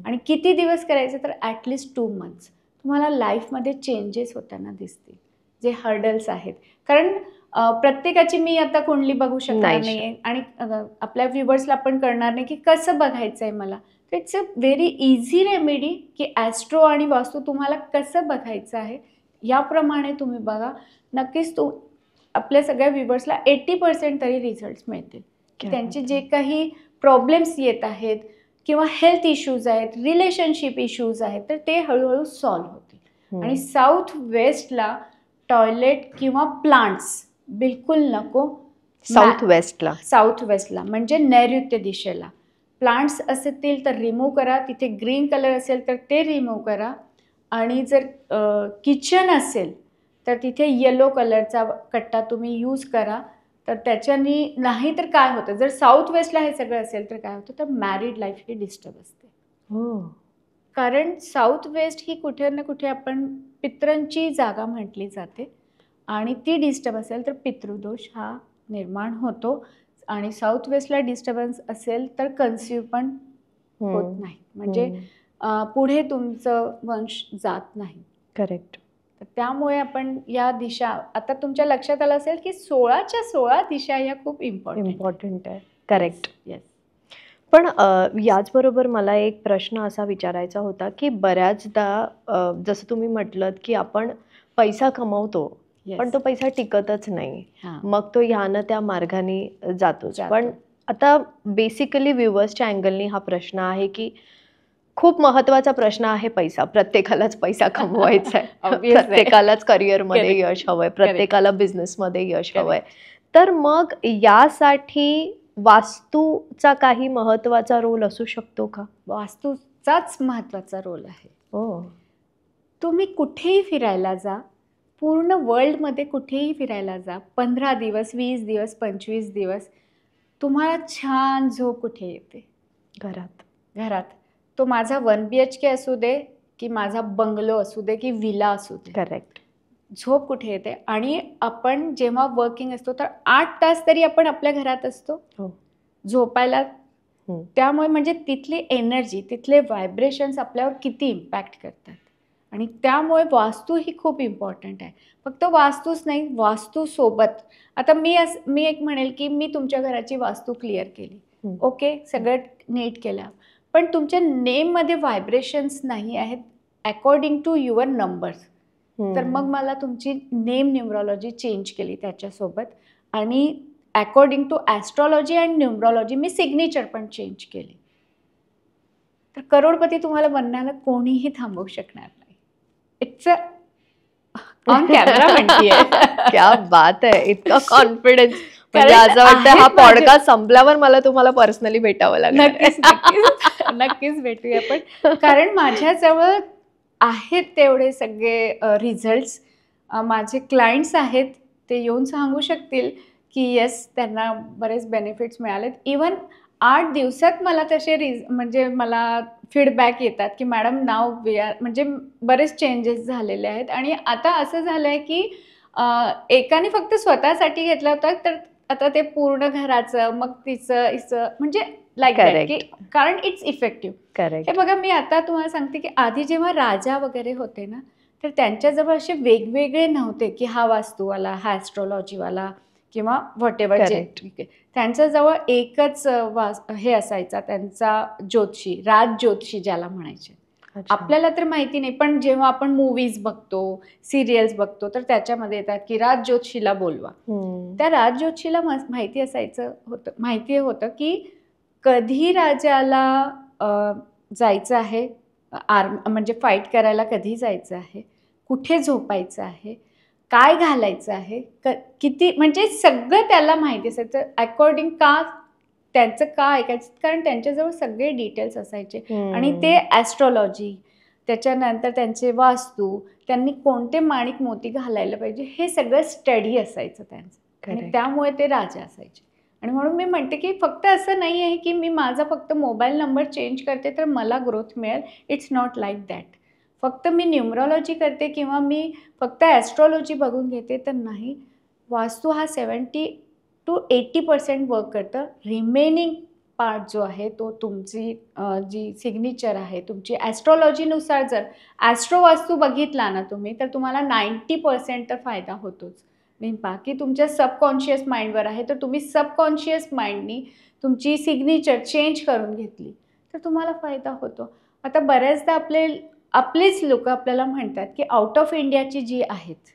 आणि किती दिवस करायचं तर ॲटलिस्ट 2 months. तुम्हाला लाईफमध्ये चेंजेस होताना दिसतील, जे हर्डल्स आहेत. कारण प्रत्येकाची मी आता कुंडली बघू शकणार नाही आणि आपल्या व्ह्युअर्सला पण कळणार नाही की कसं बघायचं आहे मला. तर it's a very easy remedy की ॲस्ट्रो आणि वास्तू तुम्हाला कसं बघायचं आहे याप्रमाणे तुम्ही बघा. नक्कीच आपल्या सगळ्या व्ह्युअर्सला 80% तरी रिझल्ट्स मिळतील. त्यांचे जे काही प्रॉब्लेम्स येत आहेत किंवा हेल्थ इश्यूज आहेत, रिलेशनशिप इश्यूज आहेत तर ते हळूहळू सॉल्व्ह होतील. आणि साऊथ वेस्टला टॉयलेट किंवा प्लांट्स बिलकुल नको. साऊथ वेस्टला म्हणजे नैऋत्य दिशेला प्लांट्स असतील तर रिमूव्ह करा. तिथे ग्रीन कलर असेल तर ते रिमूव्ह करा. आणि जर किचन असेल तर तिथे येलो कलरचा कट्टा तुम्ही यूज करा. तर त्याच्याने नाही तर काय होतं, जर साऊथ वेस्टला हे सगळं असेल तर काय होतं तर मॅरिड लाईफ ही डिस्टर्ब असते. कारण साऊथ वेस्ट ही कुठे ना कुठे आपण पितरांची जागा म्हटली जाते आणि ती डिस्टर्ब असेल तर पितृदोष हा निर्माण होतो. आणि साऊथ वेस्टला डिस्टर्बन्स असेल तर कन्सिव्ह पण होत नाही, म्हणजे पुढे तुमचं वंश जात नाही. करेक्ट. तर त्यामुळे आपण या दिशा, आता तुमच्या लक्षात आलं असेल की 16च्या 16 दिशा या खूप इम्पॉर्टंट आहे. करेक्ट. येस. पण याचबरोबर मला एक प्रश्न असा विचारायचा होता की बऱ्याचदा जसं तुम्ही म्हटलं की आपण पैसा कमवतो Yes. पण तो पैसा टिकतच नाही. हां. मग तो ह्यानं त्या मार्गाने जातोच. जातो. पण आता बेसिकली व्ह्युअर्सच्या अँगलनी हा प्रश्न आहे की खूप महत्वाचा प्रश्न आहे पैसा. प्रत्येकालाच पैसा कमवायचा आहे. Obvious आहे. प्रत्येकालाच करिअरमध्ये Correct. यश हवंय, प्रत्येकाला बिझनेसमध्ये यश Correct. हवंय. तर मग यासाठी वास्तूचा काही महत्वाचा रोल असू शकतो का? वास्तूचाच महत्त्वाचा रोल आहे. हो. तुम्ही कुठेही फिरायला जा, पूर्ण वर्ल्डमध्ये कुठेही फिरायला जा, 15 दिवस, 20 दिवस, 25 दिवस, तुम्हाला छान झोप कुठे येते? घरात. घरात. तो माझा 1 BHK असू दे, की माझा बंगलो असू दे, की विला असू दे. करेक्ट. झोप कुठे येते? आणि आपण जेव्हा वर्किंग असतो तर 8 तास तरी आपण आपल्या घरात असतो हो. झोपायला. हम्म. त्यामुळे म्हणजे तिथली एनर्जी, तिथले व्हायब्रेशन्स आपल्यावर किती इम्पॅक्ट करतात. आणि त्यामुळे वास्तू ही खूप इम्पॉर्टंट आहे. फक्त वास्तूच नाही, वास्तूसोबत आता मी एक म्हणेल की मी तुमच्या घराची वास्तू क्लिअर केली, हम्म. ओके, सगळं नीट केलं, पण तुमच्या नेममध्ये व्हायब्रेशन्स नाही आहेत अकॉर्डिंग टू युअर नंबर्स, तर मग मला तुमची नेम न्यूमरॉलॉजी चेंज केली त्याच्यासोबत. आणि according to astrology and numerology मी सिग्नेचर पण चेंज केली. तर करोडपती तुम्हाला बनण्याला कोणीही थांबवू शकणार नाही. इट्स ऑन कॅमेरा म्हणतीये. क्या बात आहे. इतका कॉन्फिडन्स. म्हणजे कारण असं वाटतं आहेत हा माझे- पॉडकास्ट संपल्यावर मला तुम्हाला पर्सनली भेटावं लागेल. नक्कीच नक्कीच नक्कीच भेटूया. पण कारण माझ्याजवळ आहेत तेवढे सगळे रिझल्ट्स. माझे क्लायंट्स आहेत, ते येऊन सांगू शकतील की येस, त्यांना बरेच बेनिफिट्स मिळालेत. इवन 8 दिवसात मला तसे म्हणजे मला फीडबॅक येतात की मॅडम नाव म्हणजे बरेच चेंजेस झालेले आहेत. आणि आता असं झालं आहे की एकाने फक्त स्वतःसाठी घेतला होता, तर आता ते पूर्ण घराचं, मग हिचं म्हणजे लाईक दॅट, की कारण इट्स इफेक्टिव्ह. करेक्ट. हे बघा, मी आता तुम्हाला सांगते की आधी जेव्हा राजा वगैरे होते ना, तर त्यांच्याजवळ असे वेगवेगळे नव्हते की हा वास्तूवाला, हा ॲस्ट्रॉलॉजीवाला किंवा व्हॉट एव्हर जे. त्यांच्याजवळ एकच हे असायचा त्यांचा ज्योतिषी, राज ज्योतिषी ज्याला म्हणायचे. आपल्याला तर माहिती नाही, पण जेव्हा आपण मूवीज बघतो, सिरियल्स बघतो, तर त्याच्यामध्ये येतात की राज ज्योतिषीला बोलवा. त्या राज ज्योतिषीला माहिती होतं की कधी राजाला जायचं आहे, म्हणजे फाईट करायला कधी जायचं आहे, कुठे झोपायचं आहे, काय घालायचं आहे, किती, म्हणजे सगळं त्याला माहिती असायचं. अकॉर्डिंग त्यांचं का ऐकायचं, कारण त्यांच्याजवळ सगळे डिटेल्स असायचे. आणि ते ॲस्ट्रॉलॉजी, त्याच्यानंतर त्यांचे वास्तू, त्यांनी कोणते माणिक मोती घालायला पाहिजे, हे सगळं स्टडी असायचं त्यांचं. आणि त्यामुळे ते राजा असायचे. आणि म्हणून मी म्हणते की फक्त असं नाही आहे की मी माझा फक्त मोबाईल नंबर चेंज करते तर मला ग्रोथ मिळेल. It's not like that. फक्त मी न्यूमरॉलॉजी करते किंवा मी फक्त ॲस्ट्रॉलॉजी बघून घेते तर नाही. वास्तू हा 70 to 80% वर्क करतं. रिमेनिंग पार्ट जो आहे तो तुमची जी सिग्नेचर आहे तुमची, ॲस्ट्रॉलॉजीनुसार जर ॲस्ट्रोवास्तू बघितला ना तुम्ही, तर तुम्हाला 90% तर फायदा होतोच. आणि बाकी तुमच्या सबकॉन्शियस माइंडवर आहे. तर तुम्ही सबकॉन्शियस माइंडनी तुमची सिग्नेचर चेंज करून घेतली तर तुम्हाला फायदा होतो. आता बऱ्याचदा आपलेच लोक आपल्याला म्हणतात की आउट ऑफ इंडियाची जी आहेत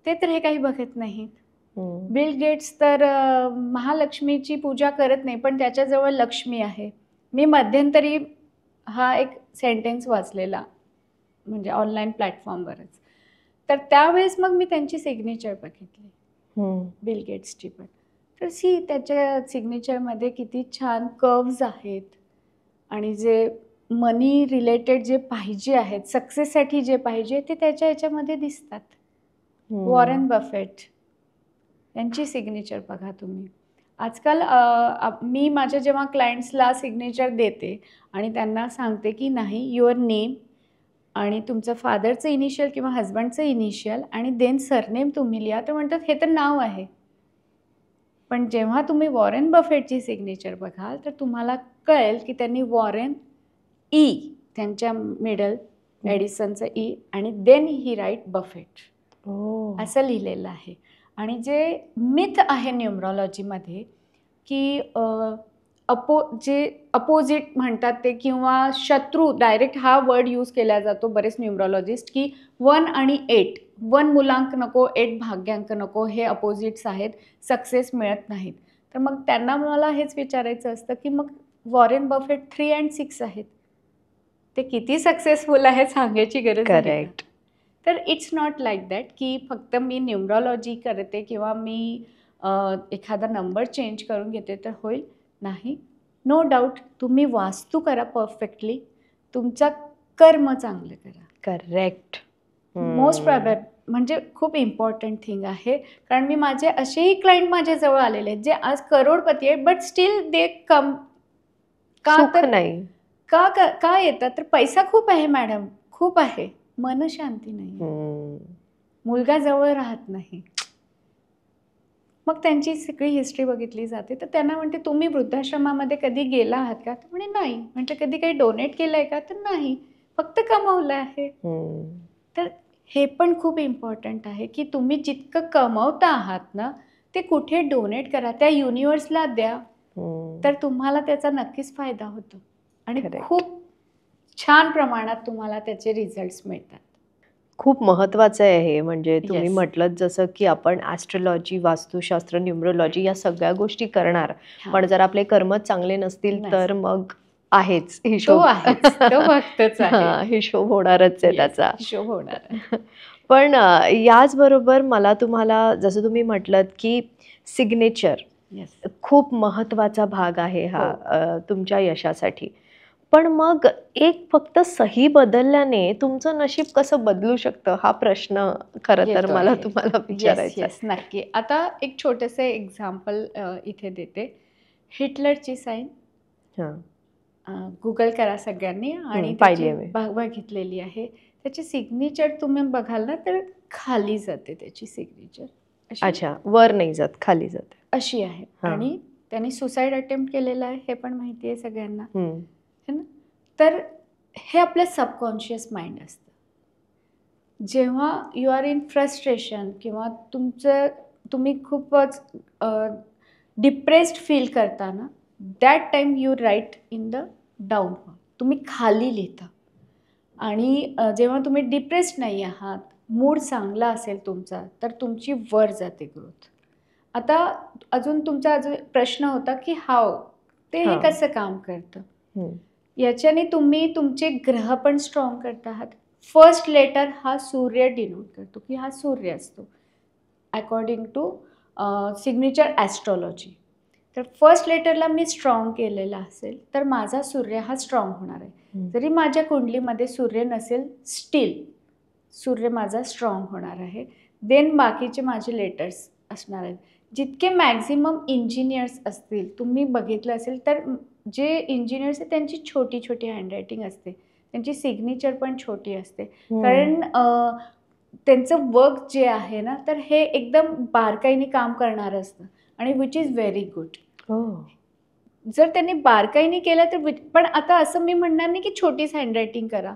ते तर हे काही बघत नाहीत. बिल गेट्स तर महालक्ष्मीची पूजा करत नाही, पण त्याच्याजवळ लक्ष्मी आहे. मी मध्यंतरी हा एक सेंटेन्स वाचलेला, म्हणजे ऑनलाईन प्लॅटफॉर्मवरच. तर त्यावेळेस मग मी त्यांची सिग्नेचर बघितली, बिल गेट्सची पण. तर त्याच्या सिग्नेचरमध्ये किती छान कर्व्ज आहेत. आणि जे मनी रिलेटेड जे पाहिजे आहेत, सक्सेससाठी जे पाहिजे ते त्याच्या ह्याच्यामध्ये दिसतात. वॉरेन बफेट यांची सिग्नेचर बघा तुम्ही. आजकाल मी माझ्या जेव्हा क्लायंट्सला सिग्नेचर देते आणि त्यांना सांगते की नाही, युअर नेम आणि तुमचं फादरचं इनिशियल किंवा हजबंडचं इनिशियल आणि देन सरनेम तुम्ही लिहा, तर म्हणतात हे तर नाव आहे. पण जेव्हा तुम्ही वॉरेन बफेटची सिग्नेचर बघाल तर तुम्हाला कळेल की त्यांनी वॉरेन ई, त्यांच्या मिडल एडिसनचं ई, आणि देन ही राईट बफेट असं लिहिलेलं आहे. आणि जे मिथ आहे न्यूमरॉलॉजीमध्ये की जे अपोजिट म्हणतात ते, किंवा शत्रू, डायरेक्ट हा वर्ड यूज केला जातो बरेच न्यूमरॉलॉजिस्ट, की 1 आणि 8 1 मूलांक नको 8 भाग्यांक नको, हे अपोजिट्स आहेत, सक्सेस मिळत नाहीत. तर मग त्यांना मला हेच विचारायचं असतं की मग वॉरेन बफेट 3 आणि 6 आहेत, ते किती सक्सेसफुल आहेत सांगायची गरज आहे का? करेक्ट. तर इट्स नॉट लाईक दॅट की फक्त मी न्यूमरॉलॉजी करते किंवा मी एखादा नंबर चेंज करून घेते तर होईल, नाही. नो डाऊट तुम्ही वास्तू करा परफेक्टली, तुमचा कर्म चांगलं करा. करेक्ट. मोस्ट म्हणजे खूप इम्पॉर्टंट थिंग आहे. कारण मी माझे असेही क्लायंट माझ्याजवळ आलेले आहेत जे आज करोडपती आहेत, बट स्टील दे कम. का सुख तर नाही. का का का येतात? तर पैसा खूप आहे मॅडम, खूप आहे, मनशांती नाही, मुलगा जवळ राहत नाही. मग त्यांची सगळी हिस्ट्री बघितली जाते. तर त्यांना म्हणते तुम्ही वृद्धाश्रमामध्ये कधी गेला आहात का? तर म्हणे नाही. म्हटलं कधी काही डोनेट केलं आहे का? तर नाही, फक्त कमवलं आहे. तर हे पण खूप इम्पॉर्टंट आहे की तुम्ही जितकं कमवता आहात ना, ते कुठे डोनेट करा, त्या युनिव्हर्सला द्या, तर तुम्हाला त्याचा नक्कीच फायदा होतो आणि Correct. खूप छान प्रमाणात तुम्हाला त्याचे रिझल्ट्स मिळतात. खूप महत्त्वाचं आहे हे. म्हणजे तुम्ही Yes. म्हटलं जसं की आपण ॲस्ट्रोलॉजी, वास्तुशास्त्र, न्यूमरोलॉजी या सगळ्या गोष्टी करणार, हां. पण जर आपले कर्म चांगले नसतील नसतील. तर मग आहेच तो हिशोब. आहेच, तो भक्तच आहे. हां, हिशोब होणारच आहे Yes, त्याचा. हिशोब होणार आहे. पण याचबरोबर मला तुम्हाला जसं तुम्ही म्हटलत की सिग्नेचर Yes. खूप महत्त्वाचा भाग आहे हा हो. तुमच्या यशासाठी. पण मग एक फक्त सही बदलल्याने तुमचं नशीब कसं बदलू शकतं हा प्रश्न खरं तर येतो मला आहे. तुम्हाला येस, विचारायचा आहे. येस, नक्की. आता एक छोटंसं एक्झाम्पल इथे देते. हिटलरची साईन हां. गुगल करा सगळ्यांनी आणि पाहिली त्याची आहे मी. बघितलेली आहे. त्याची सिग्नेचर तुम्ही बघाल ना, तर खाली जाते त्याची सिग्नेचर. अच्छा, वर नाही जात, खाली जाते. अशी आहे. हां. आणि त्यांनी सुसाईड अटेम्प्ट केलेला आहे, हे पण माहिती आहे सगळ्यांना. हं. है ना? तर हे आपलं सबकॉन्शियस माइंड असतं. जेव्हा यू आर इन फ्रस्ट्रेशन किंवा तुम्ही खूपच डिप्रेस्ड फील करता ना, that time you write in the downfall. तुम्ही खाली लिहिता. आणि जेव्हा तुम्ही डिप्रेस्ड नाही आहात, मूड चांगला असेल तुमचा, तर तुमची वर जाते ग्रोथ. आता अजून तुमचा प्रश्न होता की हाव ते हे हां. कसं काम करतं? हं. याच्याने तुम्ही तुमचे ग्रह पण स्ट्रॉंग करत आहात. फर्स्ट लेटर हा सूर्य डिनोट करतो की हा सूर्य असतो अकॉर्डिंग टू सिग्नेचर ॲस्ट्रॉलॉजी. तर फर्स्ट लेटरला मी स्ट्रॉंग केलेला असेल तर माझा सूर्य हा स्ट्रॉंग होणार आहे. जरी माझ्या कुंडलीमध्ये सूर्य नसेल, स्टील सूर्य माझा स्ट्रॉंग होणार आहे. देन बाकीचे माझे लेटर्स असणार आहेत. जितके मॅक्झिमम इंजिनियर्स असतील, तुम्ही बघितलं असेल तर जे इंजिनियर्स आहेत त्यांची छोटी छोटी हँडरायटिंग असते, त्यांची सिग्नेचर पण छोटी असते. कारण त्यांचं वर्क जे आहे ना, तर हे एकदम बारकाईने काम करणारं असतं आणि विच इज व्हेरी गुड. जर त्यांनी बारकाईने केलं तर पण आता असं मी म्हणणार नाही की छोटीच हँडरायटिंग करा.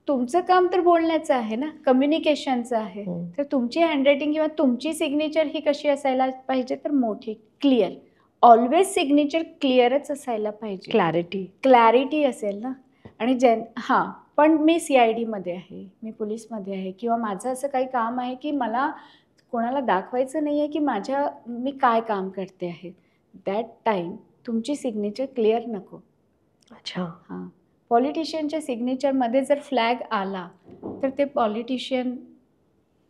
तुमचं काम तर बोलण्याचं आहे ना, कम्युनिकेशनचं आहे. तर तुमची हँडरायटिंग किंवा तुमची सिग्नेचर ही कशी असायला पाहिजे, तर मोठी, क्लिअर. ऑलवेज सिग्नेचर क्लिअरच असायला पाहिजे. क्लॅरिटी असेल ना. आणि हां, पण मी CIDमध्ये आहे, मी पोलीसमध्ये आहे किंवा माझं असं काही काम आहे की मला कोणाला दाखवायचं नाही आहे की मी काय काम करते आहे. दॅट टाईम तुमची सिग्नेचर क्लिअर नको. अच्छा. हां. पॉलिटिशियनच्या सिग्नेचरमध्ये जर फ्लॅग आला तर ते पॉलिटिशियन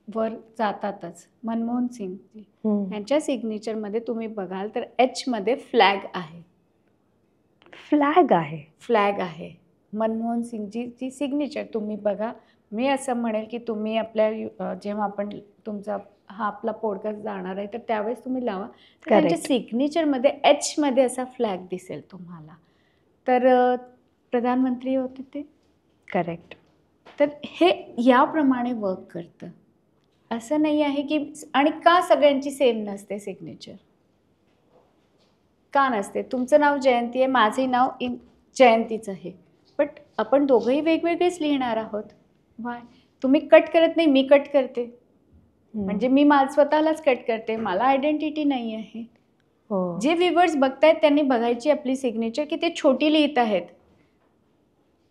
वर जातातच. मनमोहन सिंग यांच्या सिग्नेचरमध्ये तुम्ही बघाल तर Hमध्ये फ्लॅग आहे. फ्लॅग आहे. मनमोहन सिंगची सिग्नेचर तुम्ही बघा. मी असं म्हणेल की तुम्ही आपल्या जेव्हा आपण तुमचा हा आपला पॉडकास्ट जाणार आहे तर त्यावेळेस तुम्ही लावा. तर त्यांच्या सिग्नेचरमध्ये Hमध्ये असा फ्लॅग दिसेल तुम्हाला. तर प्रधानमंत्री होते ते. करेक्ट. तर हे याप्रमाणे वर्क करतं. असं नाही आहे की आणि का सगळ्यांची सेम नसते सिग्नेचर? का नसते? तुमचं नाव जयंती आहे, माझे नाव जयंतीच आहे. बट आपण दोघंही वेगवेगळेच लिहिणार आहोत. वाय? तुम्ही कट करत नाही, मी कट करते. म्हणजे मी स्वतःलाच कट करते. मला आयडेंटिटी नाही आहे. जे व्ह्यूअर्स बघतायत त्यांनी बघायची आपली सिग्नेचर की ते छोटी लिहित आहेत.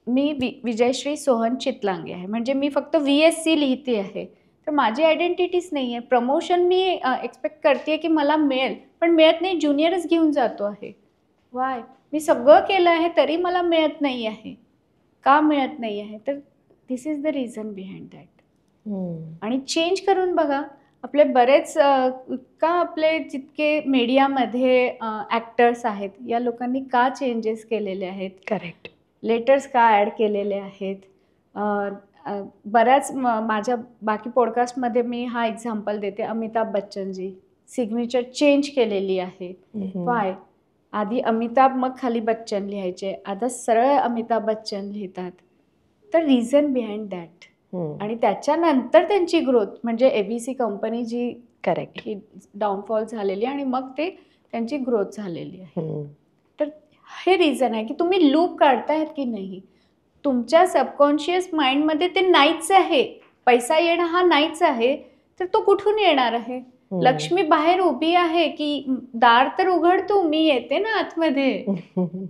मी विजयश्री सोहन चितलांगे आहे. म्हणजे मी फक्त VSC लिहिते आहे. तर माझी आयडेंटिटीच नाही आहे. प्रमोशन मी एक्सपेक्ट करते की मला मिळेल, पण मिळत नाही, ज्युनियरच घेऊन जातो आहे. वाय? मी सगळं केलं आहे तरी मला मिळत नाही आहे. का मिळत नाही आहे? तर this is the reason behind that. आणि चेंज करून बघा. आपले बरेच का आपले जितके मीडियामध्ये ॲक्टर्स आहेत, या लोकांनी का चेंजेस केलेले आहेत, करेक्ट. लेटर्स का ॲड केलेले आहेत. बऱ्याच माझ्या बाकी पॉडकास्टमध्ये मी हा एक्झाम्पल देते. अमिताभ बच्चनजी सिग्नेचर चेंज केलेली आहे. वाय? आधी अमिताभ मग खाली बच्चन लिहायचे, आता सरळ अमिताभ बच्चन लिहितात. तर रिझन बिहाइंड दॅट. आणि त्याच्यानंतर त्यांची ग्रोथ म्हणजे ABC कंपनी जी करेक्ट ही डाऊनफॉल झालेली आणि मग ते त्यांची ग्रोथ झालेली आहे. तर हे रिझन आहे की तुम्ही लूप काढतायत की नाही. तुमच्या सबकॉन्शियस माइंडमध्ये ते नाहीच आहे. पैसा येणं हा नाहीच आहे, तर तो कुठून येणार आहे. लक्ष्मी बाहेर उभी आहे की दार तर उघडतो, मी येते ना आतमध्ये.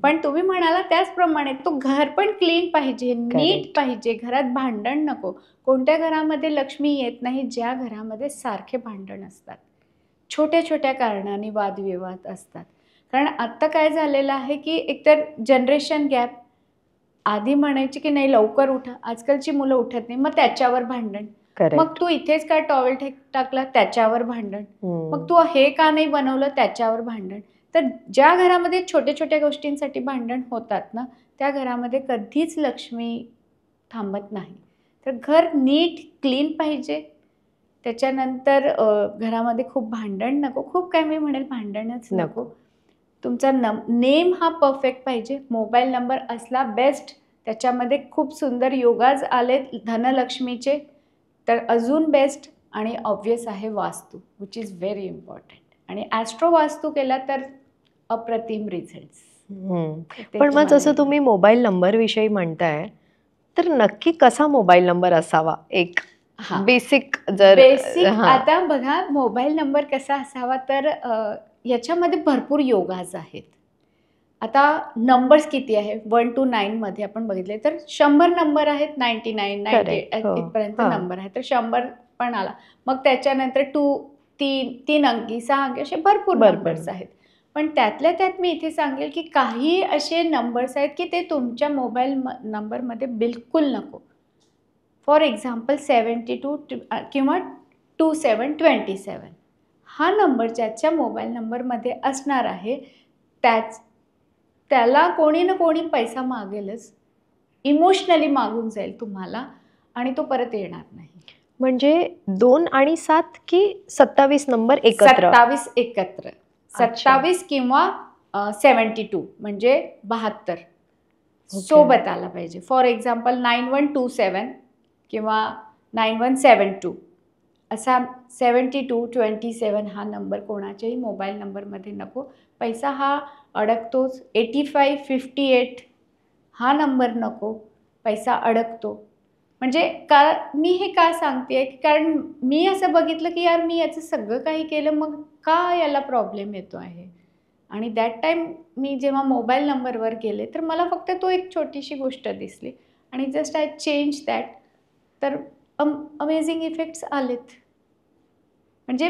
पण तुम्ही म्हणाला त्याचप्रमाणे तो घर पण क्लीन पाहिजे, नीट पाहिजे, घरात भांडण नको. कोणत्या घरामध्ये लक्ष्मी येत नाही? ज्या घरामध्ये सारखे भांडण असतात, छोट्या छोट्या कारणाने वादविवाद असतात. कारण आत्ता काय झालेलं आहे की एकतर जनरेशन गॅप. आधी म्हणायची की नाही लवकर उठा, आजकालची मुलं उठत नाही, मग त्याच्यावर भांडण. मग तू इथेच काय टॉवेल टाकला, त्याच्यावर भांडण. मग तू हे का नाही बनवलं, त्याच्यावर भांडण. तर ज्या घरामध्ये छोट्या छोट्या गोष्टींसाठी भांडण होतात ना, त्या घरामध्ये कधीच लक्ष्मी थांबत नाही. तर घर नीट क्लीन पाहिजे. त्याच्यानंतर घरामध्ये खूप भांडण नको. खूप काय मी म्हणेल भांडणच नको. तुमचा नेम हा परफेक्ट पाहिजे. मोबाईल नंबर असला बेस्ट. त्याच्यामध्ये खूप सुंदर योगाज आलेत धनलक्ष्मीचे, तर अजून बेस्ट. आणि ऑब्वियस आहे वास्तू, विच इज व्हेरी इम्पॉर्टंट. आणि ॲस्ट्रो वास्तू केला तर अप्रतिम रिझल्ट्स. पण मग जसं तुम्ही मोबाईल नंबर विषयी म्हणताय, तर नक्की कसा मोबाईल नंबर असावा? एक बेसिक आता बघा, मोबाईल नंबर कसा असावा, तर याच्यामध्ये भरपूर योगाज आहेत. आता नंबर्स किती आहे? 1 to 9 मध्ये आपण बघितले तर 100 नंबर आहेत. 99, 98 इथपर्यंत नंबर आहे. तर 100 पण आला. मग त्याच्यानंतर 2, 3 अंकी, 6 अंकी, असे भरपूर नंबर्स आहेत. पण त्यातल्या त्यात मी इथे सांगेल की काही असे नंबर्स आहेत की ते तुमच्या मोबाईल नंबरमध्ये बिलकुल नको. फॉर एक्झाम्पल 72 किंवा 2727 हा नंबर ज्याच्या मोबाईल नंबरमध्ये असणार आहे, त्याला कोणी ना कोणी पैसा मागेलच, इमोशनली मागून जाईल तुम्हाला, आणि तो परत येणार नाही. म्हणजे 2 आणि 7 की 27 नंबर एकत्र? 27 एकत्र. 27 किंवा 72 म्हणजे 72 सोबत आला पाहिजे. फॉर एक्झाम्पल 9127 किंवा 9172 असा 72, 27 हा नंबर कोणाच्याही मोबाईल नंबरमध्ये नको. पैसा हा अडकतोच. 85, 58 हा नंबर नको, पैसा अडकतो. म्हणजे मी हे का सांगते, कारण मी असं बघितलं की यार मी याचं सगळं काही केलं, मग का याला प्रॉब्लेम येतो आहे. आणि दॅट टाईम मी जेव्हा मोबाईल नंबरवर गेले तर मला फक्त तो एक छोटीशी गोष्ट दिसली आणि जस्ट आय चेंज दॅट. तर अमेझिंग इफेक्ट्स आलेत. म्हणजे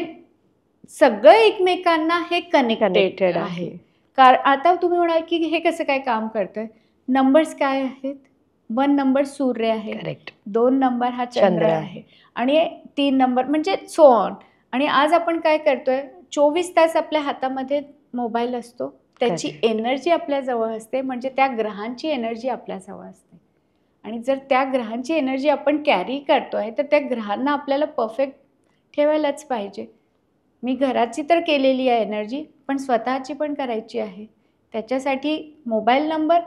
सगळं एकमेकांना हे कनेक्टेड आहे. कारण आता तुम्ही म्हणाल की हे कसं काय काम करतंय. नंबर्स काय आहेत? 1 नंबर सूर्य आहे, 2 नंबर हा चंद्र आहे, आणि 3 नंबर म्हणजे सो ऑन. आणि आज आपण काय करतोय, 24 तास आपल्या हातामध्ये मोबाईल असतो, त्याची एनर्जी आपल्याजवळ असते, म्हणजे त्या ग्रहांची एनर्जी आपल्याजवळ असते. आणि जर त्या ग्रहांची एनर्जी आपण कॅरी करतोय तर त्या ग्रहांना आपल्याला परफेक्ट ठेवायलाच पाहिजे. मी घराची तर केलेली आहे एनर्जी, पण स्वतःची पण करायची आहे. त्याच्यासाठी मोबाईल नंबर,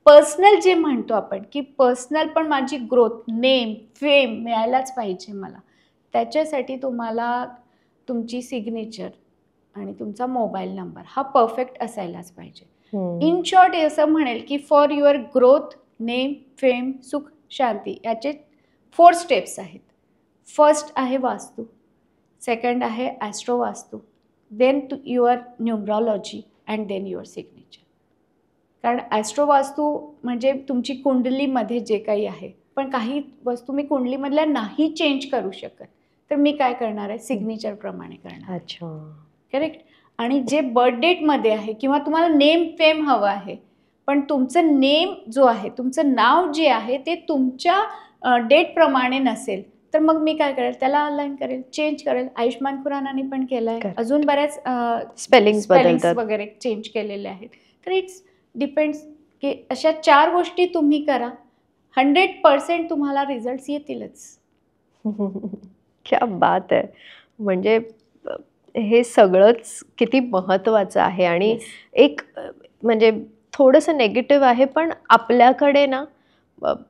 पर्सनल जे म्हणतो आपण की पर्सनल पण माझी ग्रोथ, नेम, फेम मिळायलाच पाहिजे मला. त्याच्यासाठी तुम्हाला तुमची सिग्नेचर आणि तुमचा मोबाईल नंबर हा परफेक्ट असायलाच पाहिजे. इन शॉर्ट असं म्हणेल की for your growth, name, fame, सुख, शांती याचे 4 स्टेप्स आहेत. फर्स्ट आहे वास्तू, सेकंड आहे astro vastu, then your numerology and then your signature. कारण ॲस्ट्रो वास्तू म्हणजे तुमची कुंडलीमध्ये जे काही आहे, पण काही वस्तू मी कुंडलीमधल्या नाही चेंज करू शकत. तर मी काय करणार आहे, सिग्नेचर प्रमाणे करणार. अच्छा. करेक्ट. आणि जे बर्थ डेटमध्ये आहे किंवा तुम्हाला नेम फेम हवं आहे, पण तुमचं नेम जो आहे, तुमचं नाव जे आहे ते तुमच्या डेटप्रमाणे नसेल, तर मग मी काय करेल, त्याला अलाइन करेल, चेंज करेल. आयुष्मान खुरानाने पण केलं आहे. Correct. अजून बऱ्याच स्पेलिंग्स बदलतात. वगैरे चेंज केलेले आहेत. तर इट्स डिपेंड्स की अशा 4 गोष्टी तुम्ही करा, 100% तुम्हाला रिझल्ट्स येतीलच. क्या बात आहे. म्हणजे हे सगळंच किती महत्त्वाचं आहे आणि Yes. एक म्हणजे थोडंसं नेगेटिव्ह आहे, पण आपल्याकडे ना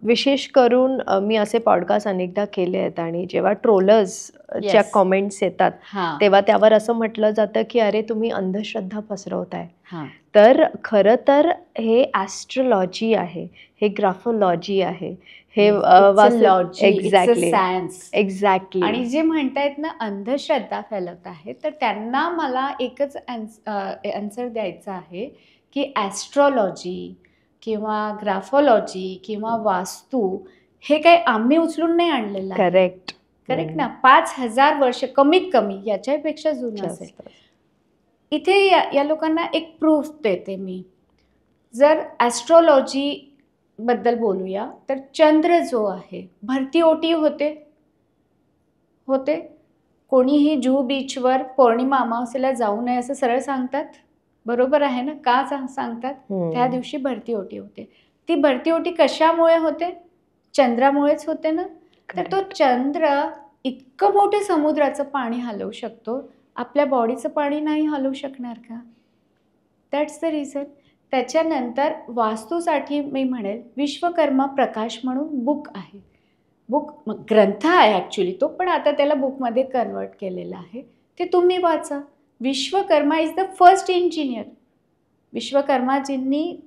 विशेष करून मी असे पॉडकास्ट अनेकदा केले आहेत आणि जेव्हा ट्रोलर्सच्या Yes. कॉमेंट्स येतात हां तेव्हा त्यावर असं म्हटलं जातं की अरे तुम्ही अंधश्रद्धा पसरवताय. हां तर खरं तर हे ॲस्ट्रोलॉजी आहे, हे ग्राफोलॉजी आहे, हे एक्झॅक्टली एक्झॅक्टली. आणि जे म्हणतायत ना अंधश्रद्धा फैलवत आहे, तर त्यांना मला एकच आन्सर द्यायचा आहे की ॲस्ट्रॉलॉजी किंवा ग्राफोलॉजी किंवा वास्तू हे काही आम्ही उचलून नाही आणलेलं आहे. करेक्ट. करेक्ट ना. 5,000 वर्ष कमीत कमी, याच्यापेक्षा जुनं असेल. इथे या लोकांना एक प्रूफ देते मी. जर ॲस्ट्रॉलॉजी बद्दल बोलूया तर चंद्र जो आहे, भरती ओटी होते. कोणीही जुहू बीचवर पौर्णिमा अमावस्येला जाऊ नये असं सरळ सांगतात. बरोबर आहे ना. का सांगतात? त्या दिवशी भरती ओटी होते. ती भरती ओटी कशामुळे होते? चंद्रामुळेच होते ना. तर तो चंद्र इतकं मोठं समुद्राचं पाणी हलवू शकतो, आपल्या बॉडीचं पाणी नाही हलवू शकणार का? That's the reason. त्याच्यानंतर वास्तूसाठी मी म्हणेल विश्वकर्मा प्रकाश म्हणून बुक आहे. ग्रंथ आहे ॲक्च्युली तो, पण आता त्याला बुकमध्ये कन्वर्ट केलेलं आहे. ते तुम्ही वाचा. Vishwakarma is the first engineer. विश्वकर्माजींनी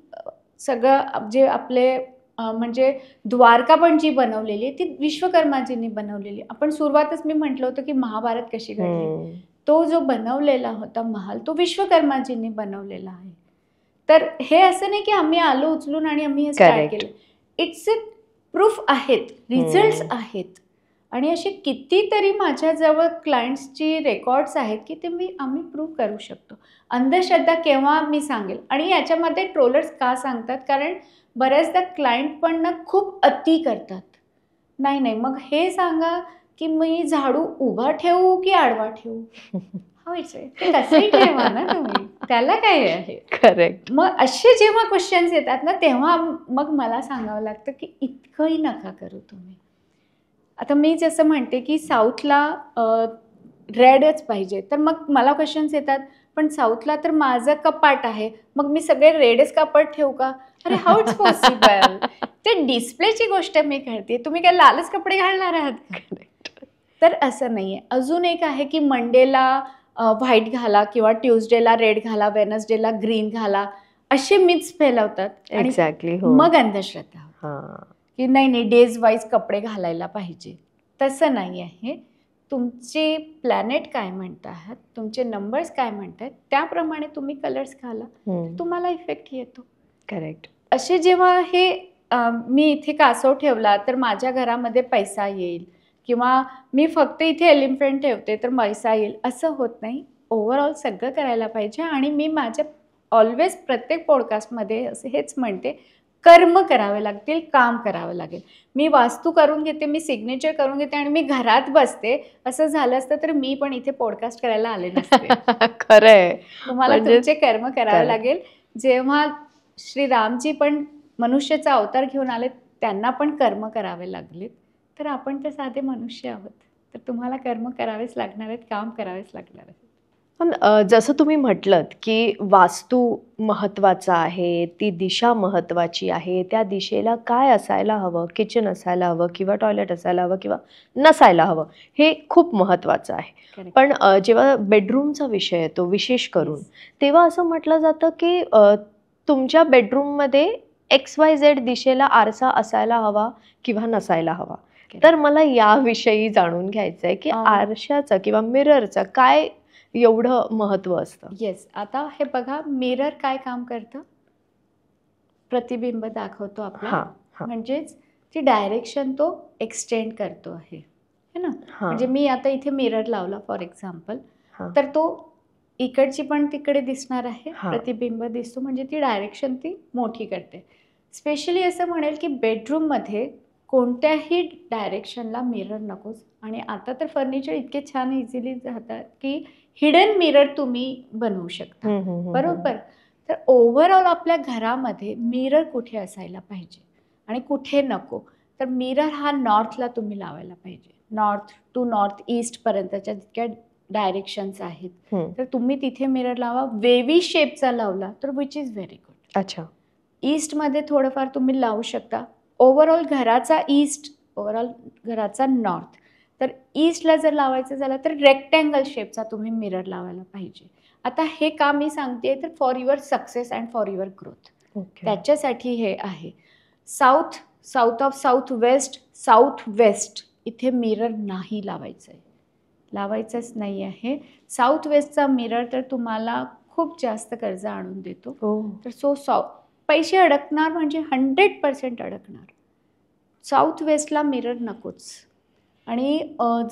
सगळं जे आपले म्हणजे द्वारका पण जी बनवलेली आहे ती विश्वकर्माजींनी बनवलेली. आपण सुरुवातच मी म्हटलं होतं की महाभारत कशी घडली, तो जो बनवलेला होता महल तो विश्वकर्माजींनी बनवलेला आहे. तर हे असं नाही की आम्ही आलो उचलून आणि आम्ही हे स्टार्ट केलं. इट्स अ प्रूफ आहेत, रिझल्ट्स आहेत. आणि असे कितीतरी माझ्याजवळ क्लायंट्सची रेकॉर्ड्स आहेत की ते आम्ही प्रूव्ह करू शकतो. अंधश्रद्धा केव्हा मी सांगेल. आणि याच्यामध्ये ट्रोलर्स का सांगतात, कारण बऱ्याचदा क्लायंट पण ना खूप अति करतात. नाही मग हे सांगा की मी झाडू उभा ठेवू की आडवा ठेवू? ते कसंही ठेवा ना तुम्ही, त्याला काय आहे. करेक्ट. मग असे जेव्हा क्वेश्चन्स येतात ना तेव्हा मग मला सांगावं लागतं की इतकंही नका करू तुम्ही. आता मी जसं म्हणते की साऊथला रेडच पाहिजे, तर मग मला क्वेश्चन्स येतात पण साऊथला तर माझं कपाट आहे, मग मी सगळे रेडच कपाट ठेवू का? अरे हाऊ इट्स पॉसिबल. ते डिस्प्लेची गोष्ट मी करते, तुम्ही काय लालच कपडे घालणार आहात का? तर असं नाही आहे. अजून एक आहे की मंडेला व्हाईट घाला किंवा ट्यूजडेला रेड घाला, वेनसडेला ग्रीन घाला, असे मिथ्स फैलावतात. एक्झॅक्टली. मग अंधश्रद्धा की नाही डेज वाईज कपडे घालायला पाहिजे. तसं नाही आहे. तुमचे प्लॅनेट काय म्हणतात, तुमचे नंबर्स काय म्हणतात, त्याप्रमाणे तुम्ही कलर्स घाला, तुम्हाला इफेक्ट येतो. करेक्ट. असे जेव्हा हे मी इथे कासव ठेवला तर माझ्या घरामध्ये पैसा येईल, किंवा मी फक्त इथे एलिफंट ठेवते तर पैसा येईल, असं होत नाही. ओव्हरऑल सगळं करायला पाहिजे. आणि मी माझ्या ऑलवेज प्रत्येक पॉडकास्टमध्ये असं हेच म्हणते, कर्म करावे लागतील, काम करावं लागेल. मी वास्तू करून घेते, मी सिग्नेचर करून घेते आणि मी घरात बसते, असं झालं असतं तर मी पण इथे पॉडकास्ट करायला आले नसते. खरंय. तुम्हाला तुमचे कर्म करावे लागेल. जेव्हा श्रीरामजी पण मनुष्याचा अवतार घेऊन आले, त्यांना पण कर्म करावे लागलेत. तर आपण तर साधे मनुष्य आहोत, तर तुम्हाला कर्म करावेच लागणार आहेत, काम करावेच लागणार आहेत. पण जसं तुम्ही म्हटलंत की वास्तू महत्त्वाचा आहे, ती दिशा महत्त्वाची आहे, त्या दिशेला काय असायला हवं, किचन असायला हवं किंवा टॉयलेट असायला हवं किंवा नसायला हवं, हे खूप महत्त्वाचं आहे. पण जेव्हा बेडरूमचा विषय येतो विशेष करून, तेव्हा असं म्हटलं जातं की तुमच्या बेडरूममध्ये XYZ दिशेला आरसा असायला हवा किंवा नसायला हवा. तर मला याविषयी जाणून घ्यायचं आहे की आरशाचं किंवा मिररचं काय एवढं महत्त्व असतं. येस. आता हे बघा, मिरर काय काम करतं? प्रतिबिंब दाखवतो आपला, म्हणजेच ती डायरेक्शन तो एक्सटेंड करतो आहे. है ना. हा. म्हणजे मी आता इथे मिरर लावला फॉर एक्झाम्पल, हा. तर तो इकडची पण तिकडे दिसणार आहे, हा. प्रतिबिंब दिसतो, म्हणजे ती डायरेक्शन ती मोठी करते. स्पेशली असं म्हणेल की बेडरूममध्ये कोणत्याही डायरेक्शनला मिरर नकोच. आणि आता तर फर्निचर इतके छान इझिली जातात की हिडन मिरर तुम्ही बनवू शकता. बरोबर. तर ओव्हरऑल आपल्या घरामध्ये मिरर कुठे असायला पाहिजे आणि कुठे नको, तर मिरर हा नॉर्थला तुम्ही लावायला पाहिजे. नॉर्थ टू नॉर्थ ईस्टपर्यंतच्या जितक्या डायरेक्शन्स आहेत, तर तुम्ही तिथे मिरर लावा. वेवी शेपचा लावला तर विच इज व्हेरी गुड. अच्छा. ईस्टमध्ये थोडंफार तुम्ही लावू शकता. ओव्हरऑल घराचा ईस्ट, ओव्हरऑल घराचा नॉर्थ. तर ईस्टला जर लावायचं झालं तर रेक्टँगल शेपचा तुम्ही मिरर लावायला पाहिजे. आता हे का मी सांगते, तर for your success and for your growth, त्याच्यासाठी हे आहे. साऊथ ऑफ साऊथ वेस्ट इथे मिरर नाही लावायचं आहे, लावायचंच नाही आहे. साऊथ वेस्टचा मिरर तर तुम्हाला खूप जास्त कर्ज आणून देतो. तर पैसे अडकणार म्हणजे 100% अडकणार. साऊथ वेस्टला मिरर नकोच. आणि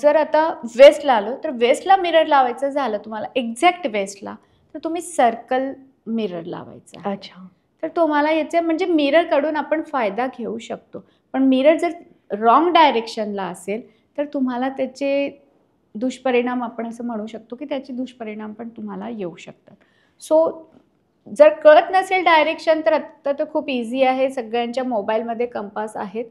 जर आता वेस्टला आलो तर वेस्टला मिरर लावायचं झालं तुम्हाला एक्झॅक्ट वेस्टला, तर तुम्ही सर्कल मिरर लावायचा. अच्छा. तर तुम्हाला याचे म्हणजे मिररकडून आपण फायदा घेऊ शकतो. पण मिरर जर रॉंग डायरेक्शनला असेल तर तुम्हाला त्याचे दुष्परिणाम, आपण असं म्हणू शकतो की त्याचे दुष्परिणाम पण तुम्हाला येऊ शकतात. सो जर कळत नसेल डायरेक्शन, तर आत्ता तर खूप इझी आहे. सगळ्यांच्या मोबाईलमध्ये कंपास आहेत.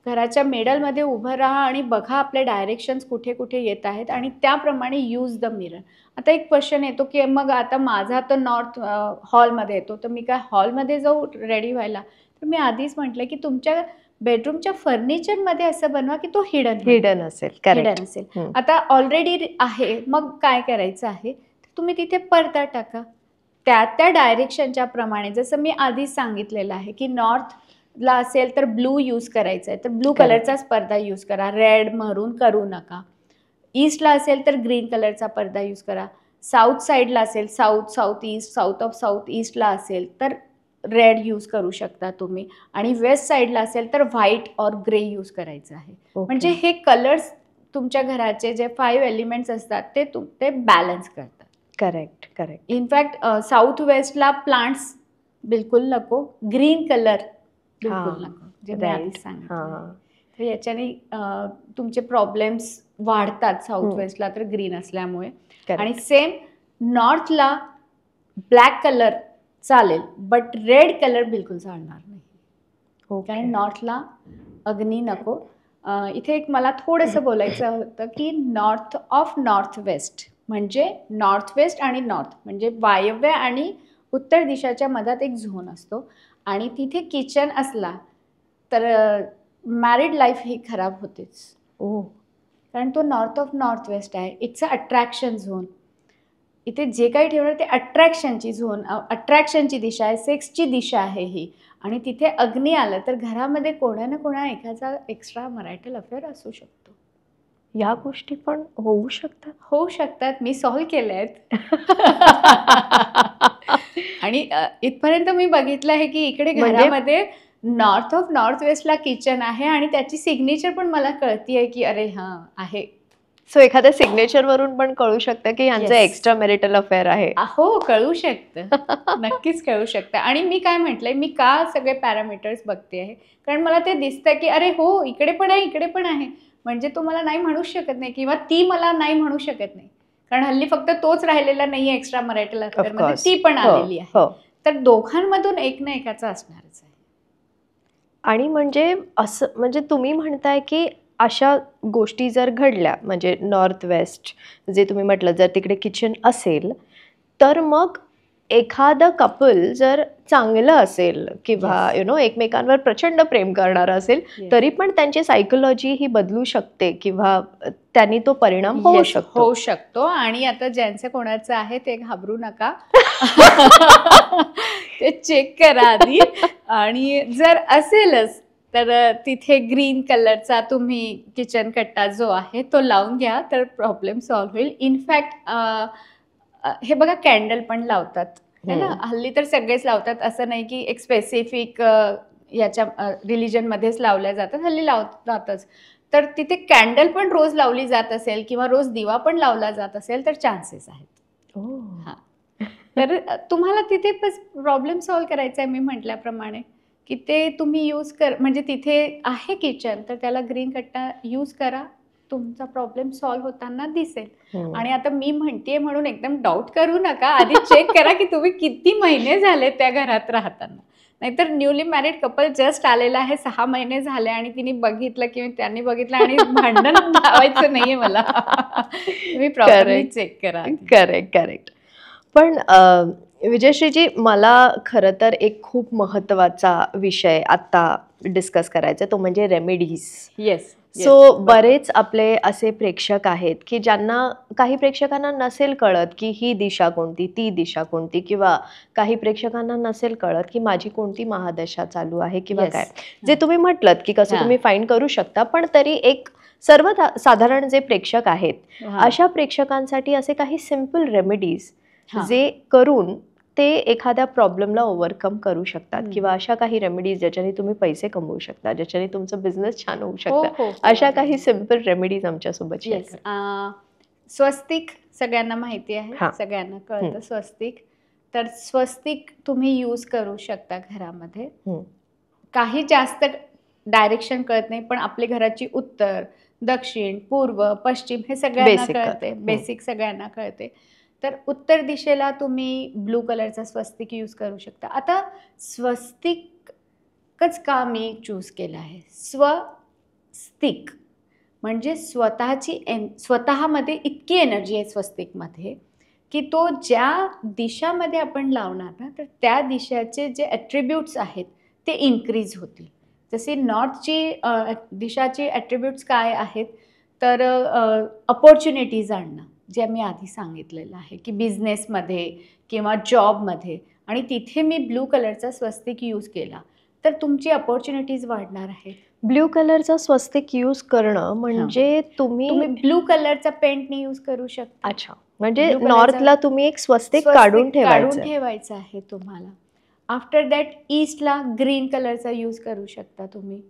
घराच्या मिडलमध्ये उभं राहा आणि बघा आपले डायरेक्शन्स कुठे कुठे येत आहेत आणि त्याप्रमाणे यूज द मिरर. आता एक क्वेश्चन येतो की मग आता माझा तर नॉर्थ हॉलमध्ये येतो, तर मी काय हॉलमध्ये जाऊ रेडी व्हायला? तर मी आधीच म्हटलं की तुमच्या बेडरूमच्या फर्निचरमध्ये असं बनवा की तो हिडन असेल. आता ऑलरेडी आहे, मग काय करायचं आहे, तुम्ही तिथे पडदा टाका त्या डायरेक्शनच्या प्रमाणे. जसं मी आधीच सांगितलेलं आहे की नॉर्थला असेल तर ब्लू यूज करायचं आहे, तर ब्लू कलरचाच पडदा यूज करा, रेड मरून करू नका. ईस्टला असेल तर ग्रीन कलरचा पडदा यूज करा. साऊथ साईडला असेल, साऊथ ऑफ साऊथ ईस्टला असेल तर रेड यूज करू शकता तुम्ही. आणि वेस्ट साईडला असेल तर व्हाईट और ग्रे यूज करायचं आहे. म्हणजे हे कलर्स तुमच्या घराचे जे 5 एलिमेंट्स असतात ते बॅलन्स करतात. करेक्ट. इनफॅक्ट साऊथ वेस्टला प्लांट्स बिलकुल नको, ग्रीन कलर बिलकुल नको, जे मी आधीच सांगितलं. तर याच्याने तुमचे प्रॉब्लेम्स वाढतात साऊथ वेस्टला तर ग्रीन असल्यामुळे. आणि सेम नॉर्थला ब्लॅक कलर चालेल, बट रेड कलर बिलकुल चालणार नाही, कारण नॉर्थला अग्नी नको. इथे एक मला थोडंसं बोलायचं होतं की नॉर्थ ऑफ नॉर्थ वेस्ट, म्हणजे नॉर्थ वेस्ट आणि नॉर्थ म्हणजे वायव्य आणि उत्तर दिशाच्या मधात एक झोन असतो. आणि तिथे किचन असला तर मॅरिड लाईफ ही खराब होतेच. कारण तो नॉर्थ ऑफ नॉर्थ वेस्ट आहे. It's a attraction zone. इथे जे काही ठेवणार ते अट्रॅक्शनची झोन, अट्रॅक्शनची दिशा आहे, सेक्सची दिशा आहे ही. आणि तिथे अग्नी आलं तर घरामध्ये कोणा ना कोणा एखादा एक्स्ट्रा मॅरिटल अफेअर असू शकतो. या गोष्टी पण होऊ शकतात. मी सॉल्व्ह केल्या आहेत. आणि इथपर्यंत मी बघितलं आहे की इकडे घरामध्ये नॉर्थ ऑफ नॉर्थ वेस्टला किचन आहे आणि त्याची सिग्नेचर पण मला कळतीये की अरे हां आहे. सो एखाद्या सिग्नेचर वरून पण कळू शकतं की यांचं एक्स्ट्रा मॅरिटल अफेअर आहे. हो, कळू शकतं, नक्कीच कळू शकतं. आणि मी काय म्हटलंय, मी का सगळे पॅरामीटर्स बघते आहे, कारण मला ते दिसतं की अरे हो, इकडे पण आहे. म्हणजे तो मला नाही म्हणू शकत नाही किंवा ती मला नाही म्हणू शकत नाही, कारण हल्ली फक्त तोच राहिलेला नाहीये एक्स्ट्रा मॅरिटल अफेअर मध्ये, ती पण आलेली आहे. तर दोघांमधून एक ना एकाचा असणारच आहे. आणि म्हणजे असं म्हणजे तुम्ही म्हणताय की अशा गोष्टी जर घडल्या, म्हणजे नॉर्थ वेस्ट जे तुम्ही म्हटलं, जर तिकडे किचन असेल तर मग एखादं कपल जर चांगलं असेल किंवा एकमेकांवर प्रचंड प्रेम करणारं असेल, तरी पण त्यांची सायकोलॉजी ही बदलू शकते किंवा त्यांनी तो परिणाम होऊ शकतो. आणि आता ज्यांचं कोणाचं आहे ते घाबरू नका, ते चेक करा आधी. आणि जर असेलच तर तिथे ग्रीन कलरचा तुम्ही किचन कट्टा जो आहे तो लावून घ्या, तर प्रॉब्लेम सॉल्व्ह होईल. इनफॅक्ट हे बघा, कॅन्डल पण लावतात है ना, हल्ली तर सगळेच लावतात, असं नाही की एक स्पेसिफिक याच्या रिलिजनमध्येच लावल्या जातात, हल्ली लावतातच. तर तिथे कॅन्डल पण रोज लावली जात असेल किंवा रोज दिवा पण लावला जात असेल तर चान्सेस आहेत. हां. तर तुम्हाला तिथे प्रॉब्लेम सॉल्व्ह करायचा आहे मी म्हटल्याप्रमाणे, की ते तुम्ही यूज म्हणजे तिथे आहे किचन तर त्याला ग्रीन कट्टा यूज करा. तुमचा प्रॉब्लेम सॉल्व्ह होताना दिसेल. आणि आता मी म्हणतेय म्हणून एकदम डाऊट करू नका. आधी चेक करा की तुम्ही किती महिने झाले त्या घरात राहताना. नाहीतर न्यूली मॅरिड कपल जस्ट आलेला आहे, 6 महिने झाले आणि तिने बघितलं किंवा त्यांनी बघितलं आणि भांडण लावायचं नाहीये मला. तुम्ही प्रॉपरली चेक करा. करेक्ट. पण विजयश्रीजी, मला खरं तर एक खूप महत्त्वाचा विषय आत्ता डिस्कस करायचा तो म्हणजे रेमेडीज. येस. सो बरेच आपले असे प्रेक्षक आहेत की ज्यांना, काही प्रेक्षकांना नसेल कळत की ही दिशा कोणती, ती दिशा कोणती, किंवा काही प्रेक्षकांना नसेल कळत की माझी कोणती महादशा चालू आहे किंवा काय, जे तुम्ही म्हटलत की कसं तुम्ही फाईंड करू शकता. पण तरी एक साधारण जे प्रेक्षक आहेत अशा प्रेक्षकांसाठी असे काही सिम्पल रेमेडीज जे करून ते एखाद्या प्रॉब्लेमला ओव्हरकम करू शकतात, किंवा अशा काही रेमेडीज ज्याच्याने तुम्ही पैसे कमवू शकता, ज्याच्याने तुमचं बिझनेस छान होऊ शकतं, अशा काही सिम्पल रेमेडीज आमच्यासोबत शेअर करा. स्वस्तिक सगळ्यांना माहिती आहे, सगळ्यांना कळतं स्वस्तिक. तर स्वस्तिक तुम्ही यूज करू शकता घरामध्ये. काही जास्त डायरेक्शन कळत नाही पण आपल्या घराची उत्तर, दक्षिण, पूर्व, पश्चिम हे सगळ्यांना कळते, बेसिक सगळ्यांना कळते. तर उत्तर दिशेला तुम्ही ब्लू कलरचा स्वस्तिक यूज करू शकता. आता स्वस्तिकच का मी चूज केलं आहे? स्वस्तिक म्हणजे स्वतःमध्ये इतकी एनर्जी आहे स्वस्तिकमध्ये की तो ज्या दिशामध्ये आपण लावणार ना तर त्या दिशाचे जे ॲट्रिब्यूट्स आहेत ते इन्क्रीज होतील. जसे नॉर्थची दिशाचे ॲट्रिब्यूट्स काय आहेत तर अपॉर्च्युनिटीज आणणं, जे मी आधी सांगितलेलं आहे की बिझनेसमध्ये किंवा जॉबमध्ये, आणि तिथे मी ब्लू कलरचा स्वस्तिक यूज केला तर तुमची अपॉर्च्युनिटीज वाढणार आहे. ब्ल्यू कलरचा स्वस्तिक यूज करणं म्हणजे तुम्ही ब्लू कलरचा पेंटने यूज करू शकता. अच्छा, म्हणजे नॉर्थला तुम्ही एक स्वस्तिक काढून ठेवायचं आहे तुम्हाला. आफ्टर दॅट ईस्टला ग्रीन कलरचा यूज करू शकता तुम्ही.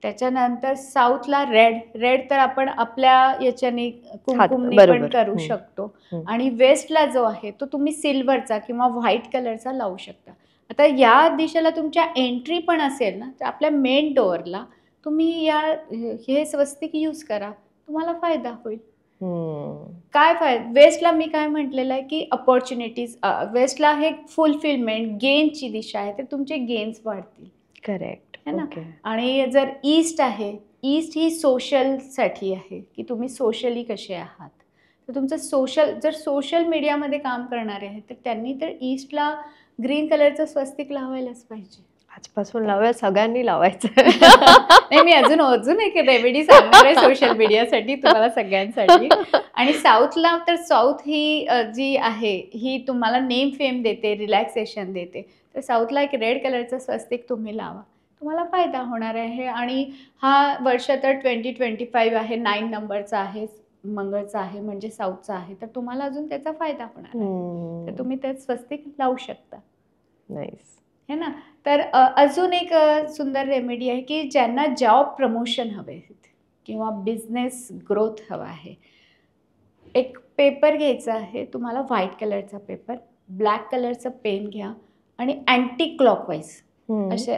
त्याच्यानंतर साऊथला रेड तर आपण आपल्या याच्याने कुंकुमने पण करू शकतो. आणि वेस्टला जो आहे तो तुम्ही सिल्वरचा किंवा व्हाईट कलरचा लावू शकता. आता या दिशेला तुमच्या एंट्री पण असेल ना तर आपल्या मेन डोअरला तुम्ही हे स्वस्तिक यूज करा, तुम्हाला फायदा होईल. काय फायदा? वेस्टला मी काय म्हटलेलं आहे की अपॉर्च्युनिटीज, वेस्टला हे फुलफिलमेंट, गेनची दिशा आहे, तर तुमचे गेन्स वाढतील. करेक्ट है ना. आणि जर ईस्ट आहे, ईस्ट ही सोशलसाठी आहे की तुम्ही सोशली कसे आहात. तर तुमचं जर सोशल मीडियामध्ये काम करणारे आहेत तर त्यांनी तर ईस्टला ग्रीन कलरचं स्वस्तिक लावायलाच पाहिजे. आजपासून लावूया, सगळ्यांनी लावायचं. नाही, मी अजून एक रेमेडी सांगणार आहे सोशल मीडियासाठी तुम्हाला सगळ्यांसाठी. आणि साऊथला तर साऊथ ही जी आहे ही तुम्हाला नेम फेम देते, रिलॅक्सेशन देते. तर साऊथला एक रेड कलरचं स्वस्तिक तुम्ही लावा, तुम्हाला फायदा होणार आहे. आणि हा वर्ष तर 2025 आहे, 9 नंबरचा आहे, मंगळचा आहे, म्हणजे साऊथचा आहे, तर तुम्हाला अजून त्याचा फायदा होणार आहे. तर तुम्ही त्यात स्वस्तिक लावू शकता. नाईस, है ना. तर अजून एक सुंदर रेमेडी आहे की ज्यांना जॉब प्रमोशन हवे किंवा बिझनेस ग्रोथ हवा आहे. एक पेपर घ्यायचा आहे तुम्हाला, व्हाईट कलरचा पेपर, ब्लॅक कलरचं पेन घ्या आणि अँटी क्लॉकवाईज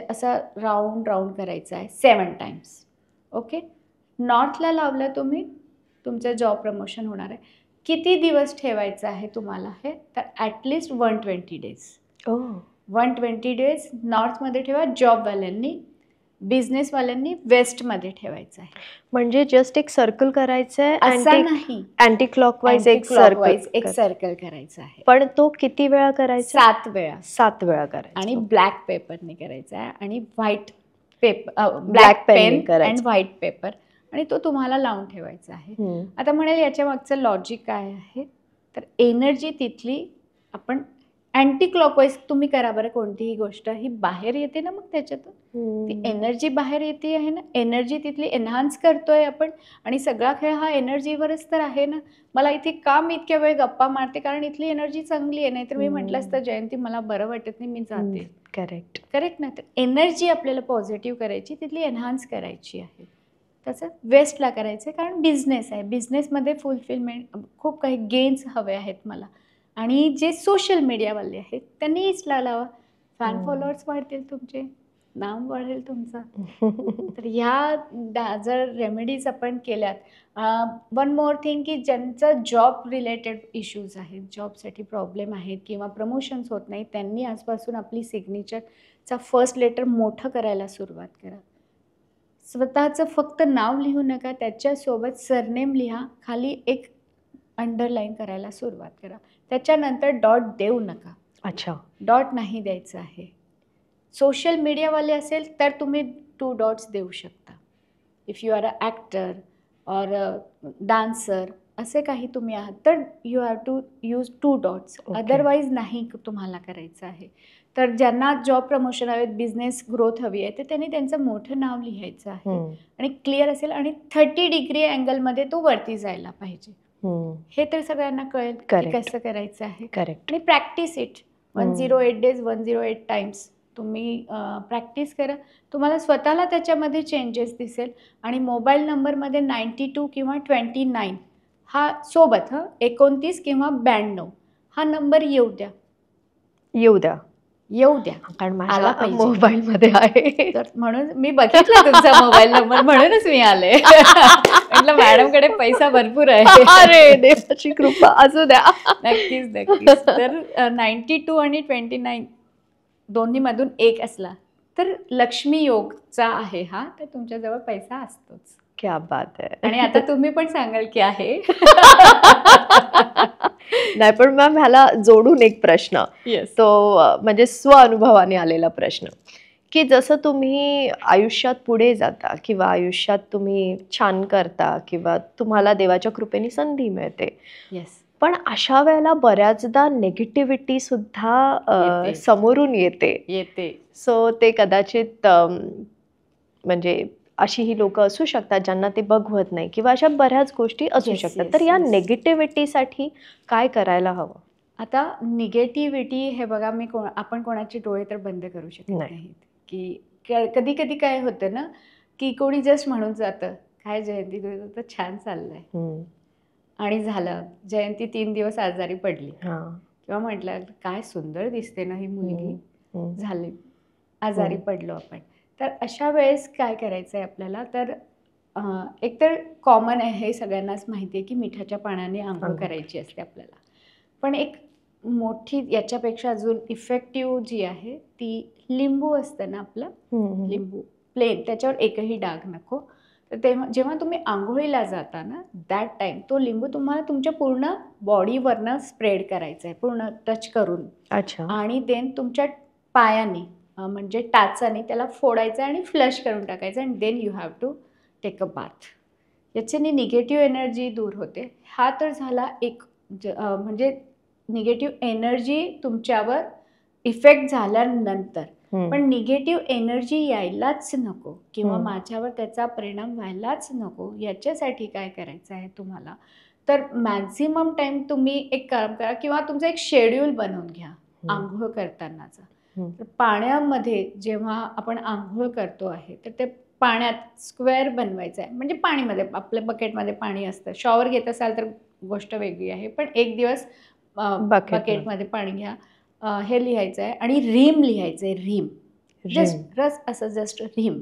असं राऊंड करायचं आहे 7 टाइम्स. ओके. नॉर्थला लावलं तुम्ही, तुमचं जॉब प्रमोशन होणार आहे. किती दिवस ठेवायचं आहे तुम्हाला हे, तर ॲटलिस्ट 120 डेज. 120 डेज नॉर्थमध्ये ठेवा जॉबवाल्यांनी. बिझनेसवाल्यांनी वेस्टमध्ये ठेवायचं आहे. म्हणजे जस्ट एक सर्कल करायचं आहे, असं नाही, अँटी क्लॉकवाईज एक सर्कल करायचं आहे. पण तो किती वेळा करायचा? 7 वेळा करायचा. आणि ब्लॅक पेपरने करायचा आहे आणि white paper, black pen and white paper, आणि तो तुम्हाला लावून ठेवायचा आहे. आता म्हणाल याच्या मागचं लॉजिक काय आहे, तर एनर्जी तिथली आपण अँटी क्लॉकवाईज तुम्ही करा बरं, कोणतीही गोष्ट ही बाहेर येते ना, मग त्याच्यातून ती एनर्जी बाहेर येते आहे ना, एनर्जी तिथली एनहान्स करतोय आपण. आणि सगळा खेळ हा एनर्जीवरच तर आहे ना. मला इथे का मी इतक्या वेळ गप्पा मारते, कारण इथली एनर्जी चांगली आहे. नाही तर मी म्हटलं असतं जयंती मला बरं वाटत नाही, मी जाते. करेक्ट ना. तर एनर्जी आपल्याला पॉझिटिव्ह करायची, तिथली एनहान्स करायची आहे. त्याचं वेस्टला करायचं आहे, कारण बिझनेस आहे. बिझनेसमध्ये फुलफिलमेंट खूप काही गेन्स हवे आहेत मला. आणि जे सोशल मीडियावाले आहेत त्यांनी इन्स्टा लावा, फॅन फॉलोअर्स वाढतील तुमचे, नाव वाढेल तुमचं. तर ह्या जर रेमेडीज आपण केल्यात. वन मोर थिंग, की ज्यांचं जॉब रिलेटेड इश्यूज आहेत, जॉबसाठी प्रॉब्लेम आहेत किंवा प्रमोशन्स होत नाही, त्यांनी आजपासून आपली सिग्नेचरचा फर्स्ट लेटर मोठं करायला सुरुवात करा. स्वतःचं फक्त नाव लिहू नका, त्याच्यासोबत सरनेम लिहा, खाली एक अंडरलाईन करायला सुरुवात करा. त्याच्यानंतर डॉट देऊ नका. अच्छा. डॉट नाही द्यायचं आहे. सोशल मीडियावाले असेल तर तुम्ही 2 डॉट्स देऊ शकता. If you are a actor or dancer, असे काही तुम्ही आहात तर you have to use 2 dots. Okay. Otherwise नाही तुम्हाला करायचं आहे. तर ज्यांना जॉब प्रमोशन हवेत, बिझनेस ग्रोथ हवी आहे, तर त्यांनी त्यांचं मोठं नाव लिहायचं आहे आणि क्लिअर असेल आणि 30 डिग्री अँगलमध्ये तो वरती जायला पाहिजे. हे तर सगळ्यांना कळेल की Correct. कसं करायचं आहे. करेक्ट. आणि प्रॅक्टिस इट. 108 डेज 108 टाइम्स तुम्ही प्रॅक्टिस करा. तुम्हाला स्वतःला त्याच्यामध्ये चेंजेस दिसेल. आणि मोबाईल नंबरमध्ये 92 किंवा 29 हा सोबत 29 किंवा 92 हा नंबर येऊ द्या. येऊ द्या. कारण आला माझ्या पाहिजे. मोबाईलमध्ये आहे. तर म्हणून मी बघितला तुमचा मोबाईल नंबर, म्हणूनच मी आले. म्हटलं मॅडमकडे पैसा भरपूर आहे. अरे देवाची कृपा, असू द्या. नक्कीच नक्कीच. तर 92 आणि 29 दोन्हीमधून एक असला तर लक्ष्मी योगचा आहे हा, तर तुमच्याजवळ पैसा असतोच. क्या बात आहे. आणि आता तुम्ही पण सांगाल की आहे. नाही, पण मॅम ह्याला जोडून एक प्रश्न, येस. तो म्हणजे स्वअनुभवाने आलेला प्रश्न, की जसं तुम्ही आयुष्यात पुढे जाता किंवा आयुष्यात तुम्ही छान करता किंवा तुम्हाला देवाच्या कृपेने संधी मिळते, येस. पण अशा वेळेला बऱ्याचदा नेगेटिव्हिटी सुद्धा येते. समोरून येते. येते. सो ते कदाचित म्हणजे अशी ही लोक असू शकतात ज्यांना ते बघवत नाही किंवा अशा बऱ्याच गोष्टी असू Yes, शकतात. yes, तर या yes. नेगेटिव्हिटीसाठी काय करायला हवं? आता निगेटिव्हिटी हे बघा, आपण कोणाचे डोळे तर बंद करू शकत नाही. नाहीत. की कधी कधी काय होतं ना, की कोणी जस्ट म्हणून जातं, काय जयंती तुझं तर छान चाललंय, आणि झालं जयंती 3 दिवस आजारी पडली, किंवा म्हटलं काय सुंदर दिसते ना ही मुलगी, झाली आजारी पडलो आपण. तर अशा वेळेस काय करायचं आहे आपल्याला, तर एकतर कॉमन आहे, हे सगळ्यांनाच माहिती आहे की मिठाच्या पाण्याने आंघोळ करायची असते आपल्याला. पण एक मोठी याच्यापेक्षा अजून इफेक्टिव्ह जी आहे ती लिंबू असतं ना आपलं, लिंबू प्लेन, त्याच्यावर एकही डाग नको. तर तेव्हा जेव्हा तुम्ही आंघोळीला जाता ना, दॅट टाईम तो लिंबू तुम्हाला तुमच्या पूर्ण बॉडीवरनं स्प्रेड करायचा आहे, पूर्ण टच करून. अच्छा. आणि देन तुमच्या पायाने म्हणजे टाचाने त्याला फोडायचं आणि फ्लश करून टाकायचं, and then you have to take a bath. याच्याने निगेटिव्ह एनर्जी दूर होते. हा तर झाला एक म्हणजे निगेटिव्ह एनर्जी तुमच्यावर इफेक्ट झाल्यानंतर. पण निगेटिव्ह एनर्जी यायलाच नको किंवा माझ्यावर त्याचा परिणाम व्हायलाच नको, याच्यासाठी काय करायचं आहे तुम्हाला, तर मॅक्झिमम टाईम तुम्ही एक काम करा किंवा तुमचं एक शेड्यूल बनवून घ्या आंघोळ करतानाचा. तर पाण्यामध्ये जेव्हा आपण आंघोळ करतो आहे तर ते पाण्यात स्क्वेअर बनवायचं आहे. म्हणजे पाणीमध्ये आपल्या बकेटमध्ये पाणी असतं, शॉवर घेत असाल तर गोष्ट वेगळी आहे, पण एक दिवस बकेटमध्ये पाणी घ्या. हे लिहायचं आहे आणि रीम लिहायचं आहे. रीम जस्ट रस असं जस्ट रीम,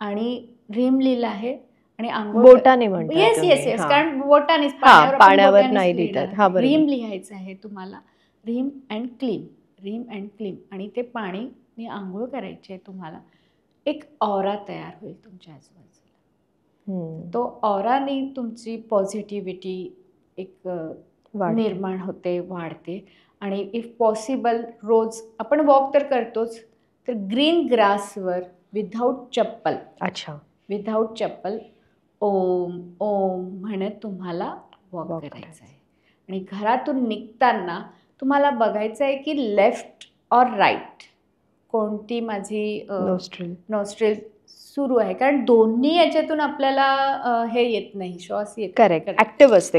आणि रीम लिहिलं आहे आणि आंघोळ बोटाने म्हणताय येस तुम्ही? येस येस, कारण बोटानेच पाण्यावर नाही लिहितात. रीम लिहायचं आहे तुम्हाला. रीम अँड क्लीन, रीम अँड क्लीन, आणि ते पाणीने आंघोळ करायची आहे तुम्हाला. एक ऑरा तयार होईल तुमच्या आजूबाजूला. तो ऑराने तुमची पॉझिटिव्हिटी एक निर्माण होते, वाढते. आणि इफ पॉसिबल रोज आपण वॉक तर करतोच, तर ग्रीन ग्रासवर विदाऊट चप्पल, विदाऊट चप्पल ओम ओम म्हणत तुम्हाला वॉक करायचं आहे. आणि घरातून निघताना तुम्हाला बघायचं आहे की लेफ्ट ऑर राईट कोणती माझी नॉस्ट्रिल सुरू आहे, कारण दोन्ही याच्यातून आपल्याला हे येत नाही, श्वास येत. करेक्ट, ऍक्टिव्ह असते.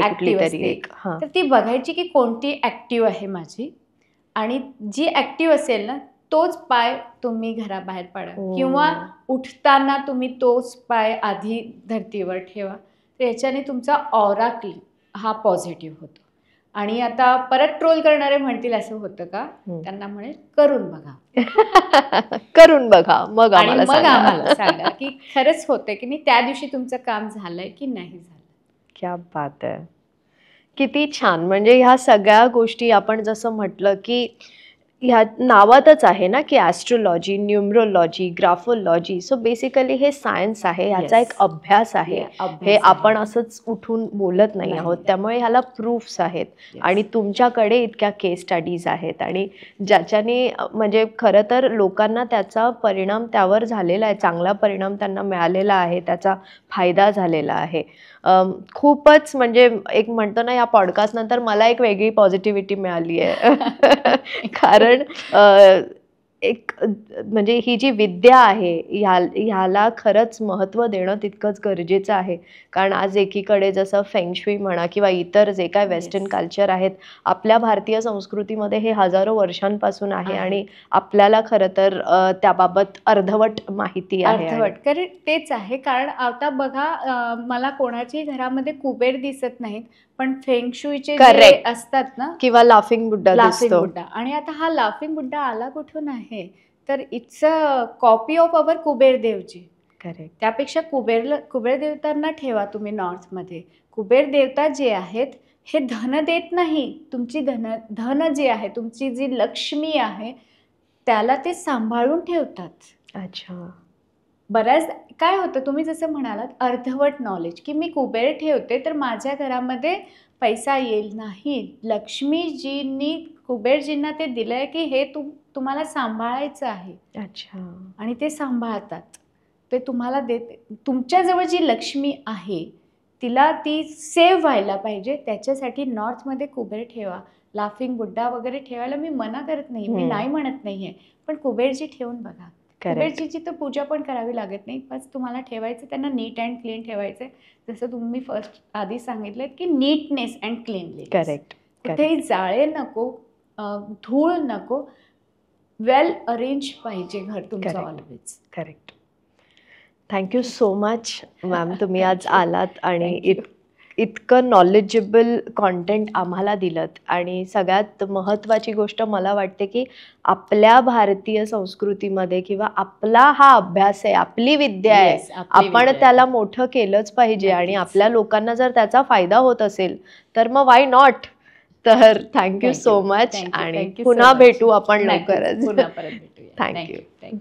तर ती बघायची की कोणती ऍक्टिव्ह आहे माझी, आणि जी ऍक्टिव्ह असेल ना तोच पाय तुम्ही घराबाहेर पाडा ओ. किंवा उठताना तुम्ही तोच पाय आधी धरतीवर ठेवा. तर याच्याने तुमचा ऑरा हा पॉझिटिव्ह होतो. आणि आता परत ट्रोल करणारे म्हणतील असं होतं का, त्यांना म्हणेल करून बघा. करून बघा मग आणि आम्हाला मग सांगा. आम्हाला सांगा की खरंच होतंय की नाही, त्या दिवशी तुमचं काम झालंय की नाही झालं. क्या बात आहे. किती छान. म्हणजे ह्या सगळ्या गोष्टी आपण जसं म्हटलं की ह्या नावातच आहे ना की astrology, numerology, graphology. So basically हे सायन्स आहे, ह्याचा एक अभ्यास आहे. हे आपण असंच उठून बोलत नाही आहोत. त्यामुळे ह्याला प्रूफ्स आहेत आणि तुमच्याकडे इतक्या केस स्टडीज आहेत आणि ज्याच्याने म्हणजे खरं तर लोकांना त्याचा परिणाम त्यावर झालेला आहे, चांगला परिणाम त्यांना मिळालेला आहे, त्याचा फायदा झालेला आहे. खूपच म्हणजे एक म्हणतो ना, या पॉडकास्ट नंतर मला एक वेगळी पॉझिटिव्हिटी मिळाली आहे. कारण एक म्हणजे ही जी विद्या आहे ह्याला खरंच महत्त्व देणं तितकंच गरजेचं आहे. कारण आज एकीकडे जसं फेंगशुई म्हणा किंवा इतर जे काय वेस्टर्न कल्चर आहेत, आपल्या भारतीय संस्कृतीमध्ये हे हजारो वर्षांपासून आहे आणि आपल्याला खरं तर त्याबाबत अर्धवट माहिती आहे. अर्धवट कारण तेच आहे. कारण आता बघा, मला कोणाच्याही घरामध्ये कुबेर दिसत नाहीत, पण फेंगशुईचे जे असतात ना, किंवा लाफिंग बुड्ढा दिसतो. आणि आता हा लाफिंग बुड्ढा आला कुठून आहे, तर it's a copy of our Kuber Devji. Correct. त्यापेक्षा कुबेर देवतांना ठेवा तुम्ही नॉर्थमध्ये. कुबेर देवता जे आहेत हे धन देत नाही, तुमची धन जे आहे, तुमची जी लक्ष्मी आहे त्याला ते सांभाळून ठेवतात. अच्छा. बऱ्याच काय होतं, तुम्ही जसं म्हणालात अर्धवट नॉलेज की मी कुबेर ठेवते तर माझ्या घरामध्ये पैसा येईल. नाही, लक्ष्मीजींनी कुबेरजींना ते दिलंय की हे तुम्हाला सांभाळायचं आहे. अच्छा. आणि ते सांभाळतात, ते तुम्हाला देते. तुमच्याजवळ जी लक्ष्मी आहे तिला ती सेव्ह व्हायला पाहिजे, त्याच्यासाठी नॉर्थमध्ये कुबेर ठेवा. लाफिंग बुड्ढा वगैरे ठेवायला मी मना करत नाही, मी नाही म्हणत नाहीये, पण कुबेरजी ठेवून बघा. कुबेरजीची तर पूजा पण करावी लागत नाही, बस तुम्हाला ठेवायचं, त्यांना नीट अँड क्लीन ठेवायचं. जसं तुम्ही फर्स्ट आधी सांगितलं की नीटनेस अँड क्लीनली. करेक्ट. कुठेही जाळे नको, धूळ नको, वेल अरेंज पाहिजे घर तुमचं always. Correct. Thank you so much ma'am, तुम्ही आज आलात आणि इतकं नॉलेजेबल कॉन्टेंट आम्हाला दिलत. आणि सगळ्यात महत्त्वाची गोष्ट मला वाटते की आपल्या भारतीय संस्कृतीमध्ये किंवा आपला हा अभ्यास आहे, आपली विद्या आहे, आपण त्याला मोठं केलंच पाहिजे. आणि आपल्या लोकांना जर त्याचा फायदा होत असेल तर मग वाय नॉट. तर थँक्यू सो मच आणि पुन्हा भेटू आपण लवकरच. पुन्हा परत भेटूया. थँक्यू.